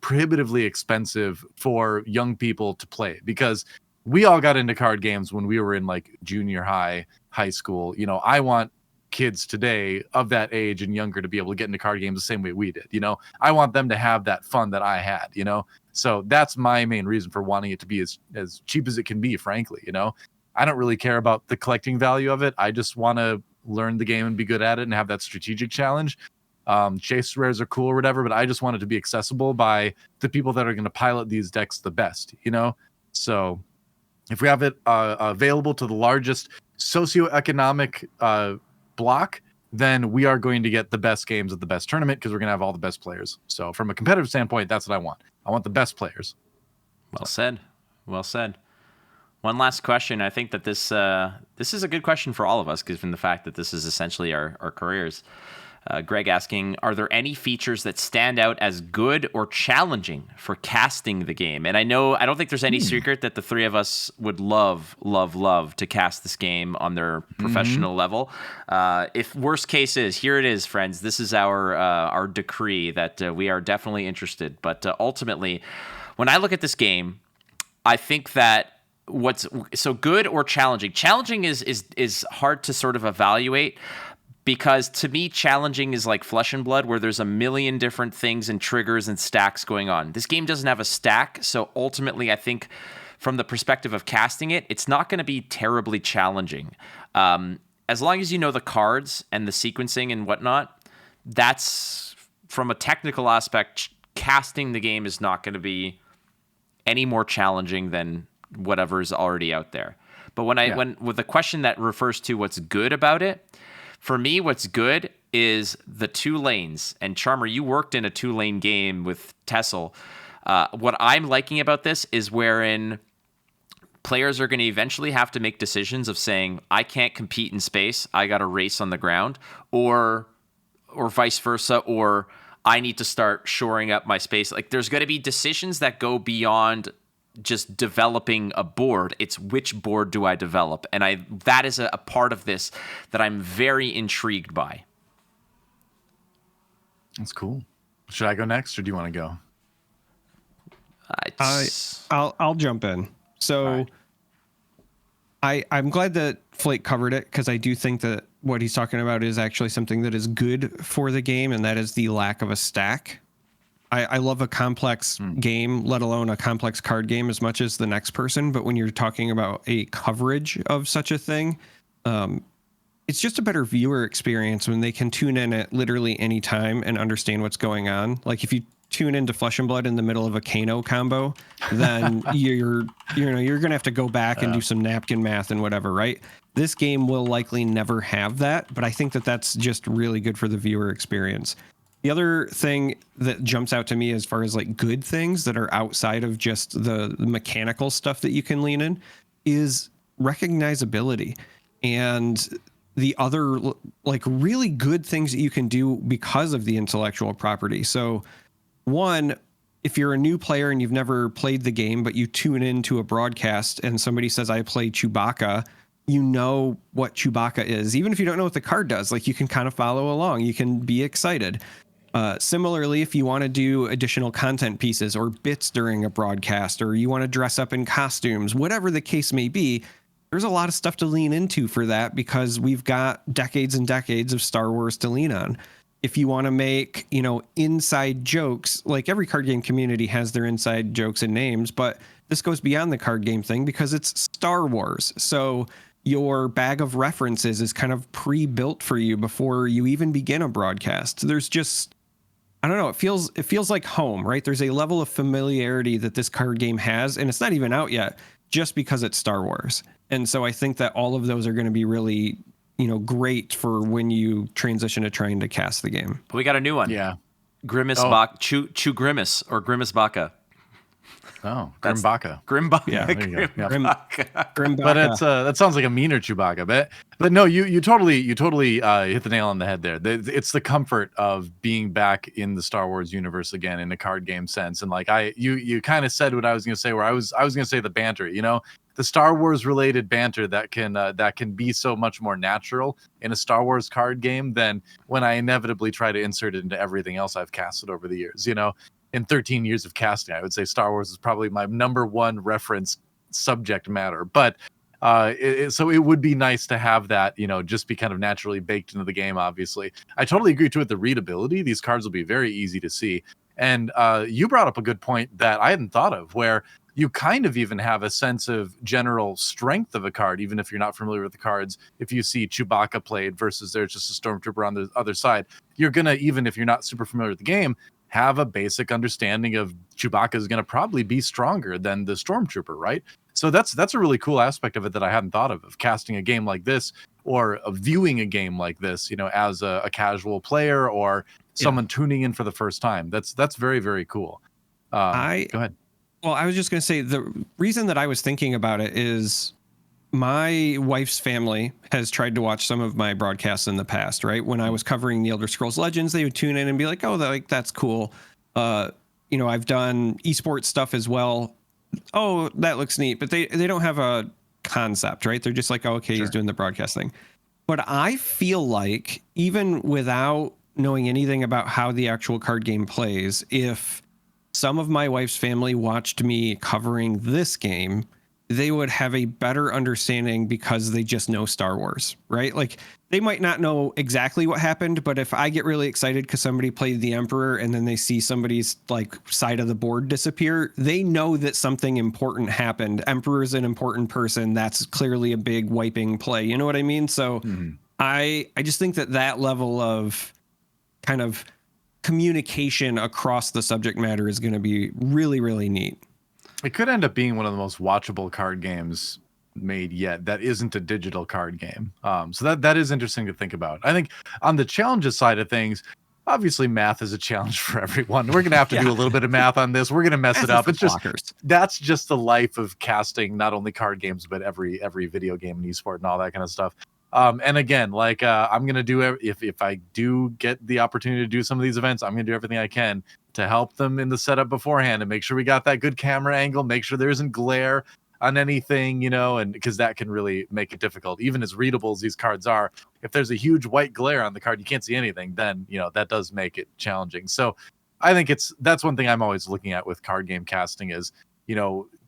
prohibitively expensive for young people to play. Because we all got into card games when we were in junior high school. I want kids today of that age and younger to be able to get into card games the same way we did. I want them to have that fun that I had. So that's my main reason for wanting it to be as cheap as it can be, frankly. I don't really care about the collecting value of it. I just want to learn the game and be good at it and have that strategic challenge. Chase rares are cool or whatever, but I just want it to be accessible by the people that are going to pilot these decks the best, So if we have it available to the largest socioeconomic block, then we are going to get the best games at the best tournament because we're going to have all the best players. So from a competitive standpoint, that's what I want. I want the best players. Well said. Well said. One last question. I think that this is a good question for all of us, given the fact that this is essentially our careers. Greg asking, are there any features that stand out as good or challenging for casting the game? And I don't think there's any secret that the three of us would love to cast this game on their professional level. If worst case is, here it is, friends. This is our decree that we are definitely interested. But ultimately, when I look at this game, I think that what's so good or challenging. Challenging is hard to sort of evaluate. Because to me, challenging is like Flesh and Blood, where there's a million different things and triggers and stacks going on. This game doesn't have a stack, so ultimately, I think from the perspective of casting it, it's not going to be terribly challenging. As long as you know the cards and the sequencing and whatnot, that's, from a technical aspect, casting the game is not going to be any more challenging than whatever is already out there. But when with the question that refers to what's good about it, for me, what's good is the 2 lanes. And Charm3r, you worked in a 2-lane game with Tessel. What I'm liking about this is wherein players are going to eventually have to make decisions of saying, I can't compete in space, I got to race on the ground, or vice versa, or I need to start shoring up my space. Like, there's going to be decisions that go beyond just developing a board. It's which board do I develop? And that is a part of this that I'm very intrigued by. That's cool. Should I go next, or do you want to go? I'll jump in. So I'm glad that Flake covered it, because I do think that what he's talking about is actually something that is good for the game, and that is the lack of a stack. I love a complex game, let alone a complex card game, as much as the next person. But when you're talking about a coverage of such a thing, it's just a better viewer experience when they can tune in at literally any time and understand what's going on. Like, if you tune into Flesh and Blood in the middle of a Kano combo, then you're gonna have to go back and do some napkin math and whatever, right? This game will likely never have that, but I think that that's just really good for the viewer experience. The other thing that jumps out to me as far as like good things that are outside of just the mechanical stuff that you can lean in is recognizability, and the other like really good things that you can do because of the intellectual property. So one, if you're a new player and you've never played the game, but you tune into a broadcast and somebody says, I play Chewbacca, you know what Chewbacca is. Even if you don't know what the card does, like, you can kind of follow along. You can be excited. Similarly, if you want to do additional content pieces or bits during a broadcast, or you want to dress up in costumes, whatever the case may be, there's a lot of stuff to lean into for that, because we've got decades and decades of Star Wars to lean on. If you want to make, inside jokes, like every card game community has their inside jokes and names, but this goes beyond the card game thing because it's Star Wars. So your bag of references is kind of pre-built for you before you even begin a broadcast. There's just, I don't know, it feels like home, right? There's a level of familiarity that this card game has, and it's not even out yet, just because it's Star Wars. And so I think that all of those are going to be really, great for when you transition to trying to cast the game. But we got a new one. Yeah. Grimace Chew Grimace, or Grimace Baka. Oh, Grimbaka. Grimbaka. Yeah, there you go. Yeah. Grimbaka. But it's that sounds like a meaner Chewbacca. But no, you totally hit the nail on the head there. It's the comfort of being back in the Star Wars universe again in a card game sense. And like you kind of said what I was going to say, where I was going to say the banter. The Star Wars related banter that can be so much more natural in a Star Wars card game than when I inevitably try to insert it into everything else I've casted over the years. In 13 years of casting, I would say Star Wars is probably my number one reference subject matter. But So it would be nice to have that, just be kind of naturally baked into the game. Obviously, I totally agree too with the readability. These cards will be very easy to see. And you brought up a good point that I hadn't thought of, where you kind of even have a sense of general strength of a card, even if you're not familiar with the cards. If you see Chewbacca played versus there's just a Stormtrooper on the other side, you're going to, even if you're not super familiar with the game, have a basic understanding of Chewbacca is going to probably be stronger than the Stormtrooper, right? So that's a really cool aspect of it that I hadn't thought of casting a game like this, or of viewing a game like this, as a casual player or someone tuning in for the first time. That's very, very cool. Go ahead. Well, I was just going to say, the reason that I was thinking about it is my wife's family has tried to watch some of my broadcasts in the past, right? When I was covering the Elder Scrolls Legends, they would tune in and be like, oh, that's cool. I've done esports stuff as well. Oh, that looks neat. But they don't have a concept, right? They're just like, oh, okay, sure, he's doing the broadcasting. But I feel like even without knowing anything about how the actual card game plays, if some of my wife's family watched me covering this game, they would have a better understanding because they just know Star Wars, right? Like, they might not know exactly what happened, but if I get really excited because somebody played the Emperor and then they see somebody's like side of the board disappear, they know that something important happened. Emperor's an important person. That's clearly a big wiping play. You know what I mean? So I just think that level of kind of communication across the subject matter is going to be really, really neat. It could end up being one of the most watchable card games made yet that isn't a digital card game. So that is interesting to think about. I think on the challenges side of things, obviously math is a challenge for everyone. We're going to have to do a little bit of math on this. We're going to mess it up. It's just, that's just the life of casting, not only card games, but every video game and esport and all that kind of stuff. And again, like I'm going to do, if I do get the opportunity to do some of these events, I'm going to do everything I can to help them in the setup beforehand and make sure we got that good camera angle, make sure there isn't glare on anything, and because that can really make it difficult. Even as readable as these cards are, if there's a huge white glare on the card, you can't see anything, then, that does make it challenging. So I think that's one thing I'm always looking at with card game casting is,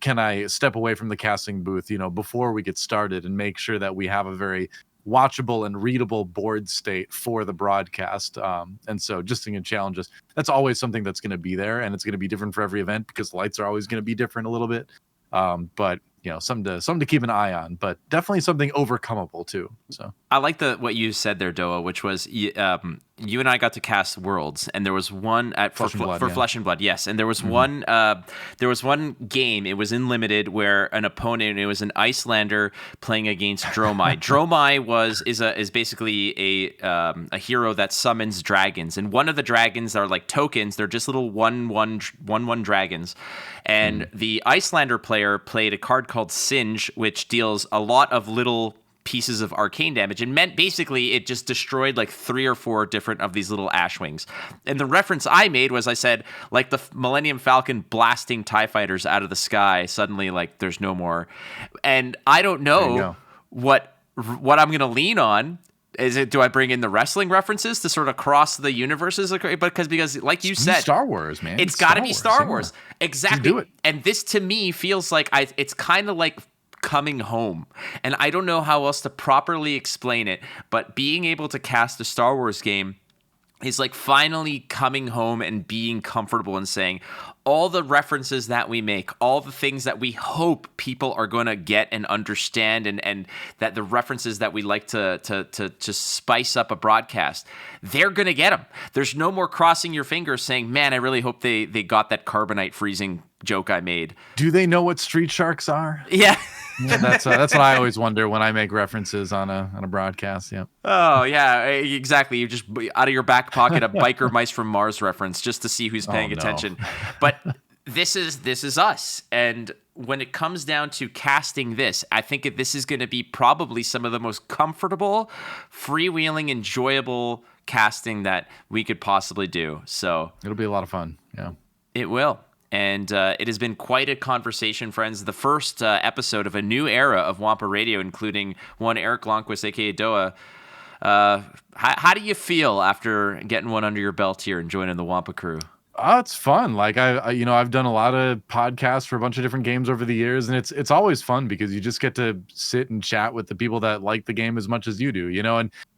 can I step away from the casting booth, before we get started and make sure that we have a very watchable and readable board state for the broadcast. And so just in challenges, that's always something that's going to be there, and it's going to be different for every event because the lights are always going to be different a little bit. But something to keep an eye on, but definitely something overcomeable too. So I like what you said there, DoA, which was you and I got to cast Worlds, and there was one for Flesh and Blood, yes, and there was one game. It was in limited where an opponent, it was an Icelander playing against Dromai. Dromai is basically a hero that summons dragons, and one of the dragons are like tokens. They're just little one dragons, and the Icelander player played a card called Singe, which deals a lot of little pieces of arcane damage, and meant basically it just destroyed like 3 or 4 different of these little ash wings. And the reference I made was, I said, like the Millennium Falcon blasting TIE fighters out of the sky, suddenly like there's no more. And I don't know what I'm going to lean on. Do I bring in the wrestling references to sort of cross the universes? Because like you said, Star Wars, man, it's got to be Star Wars. Yeah. Exactly. Just do it. And this to me feels like it's kind of like coming home, and I don't know how else to properly explain it, but being able to cast a Star Wars game is like finally coming home and being comfortable and saying all the references that we make, all the things that we hope people are going to get and understand, and that the references that we like to spice up a broadcast, they're going to get them. There's no more crossing your fingers saying, man, I really hope they got that carbonite freezing joke I made. Do they know what street sharks are? Yeah. That's what I always wonder when I make references on a broadcast. Yeah. Oh yeah, exactly. You just out of your back pocket a Biker Mice from Mars reference just to see who's paying attention. But this is us, and when it comes down to casting this, I think this is going to be probably some of the most comfortable, freewheeling, enjoyable casting that we could possibly do. So it'll be a lot of fun. Yeah, it will. And it has been quite a conversation, friends. The first episode of a new era of Wampa Radio, including one Erik Lonnquist, a.k.a. DoA. How do you feel after getting one under your belt here and joining the Wampa crew? It's fun. Like I've done a lot of podcasts for a bunch of different games over the years, and it's always fun because you just get to sit and chat with the people that like the game as much as you do,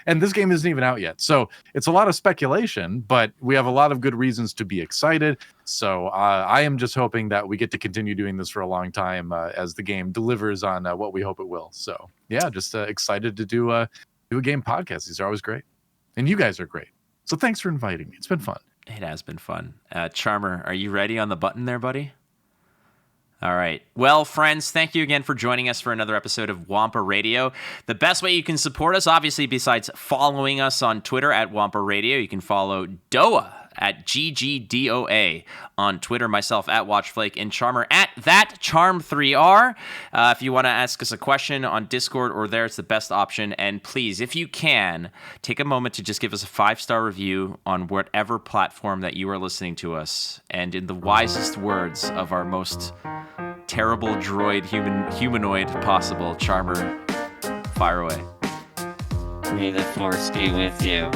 and this game isn't even out yet. So it's a lot of speculation, but we have a lot of good reasons to be excited. So I am just hoping that we get to continue doing this for a long time as the game delivers on what we hope it will. So yeah, just excited to do a game podcast. These are always great. And you guys are great. So thanks for inviting me. It's been fun. It has been fun. Charmer, are you ready on the button there, buddy? All right. Well, friends, thank you again for joining us for another episode of Wampa Radio. The best way you can support us, obviously, besides following us on Twitter at Wampa Radio, you can follow DoA at GGDOA on Twitter, myself at WatchFlake, and Charmer at that Charm3r. If you want to ask us a question on Discord or there, it's the best option. And please, if you can, take a moment to just give us a 5-star review on whatever platform that you are listening to us. And in the wisest words of our most terrible droid humanoid possible, Charmer, fire away. May the Force be with you.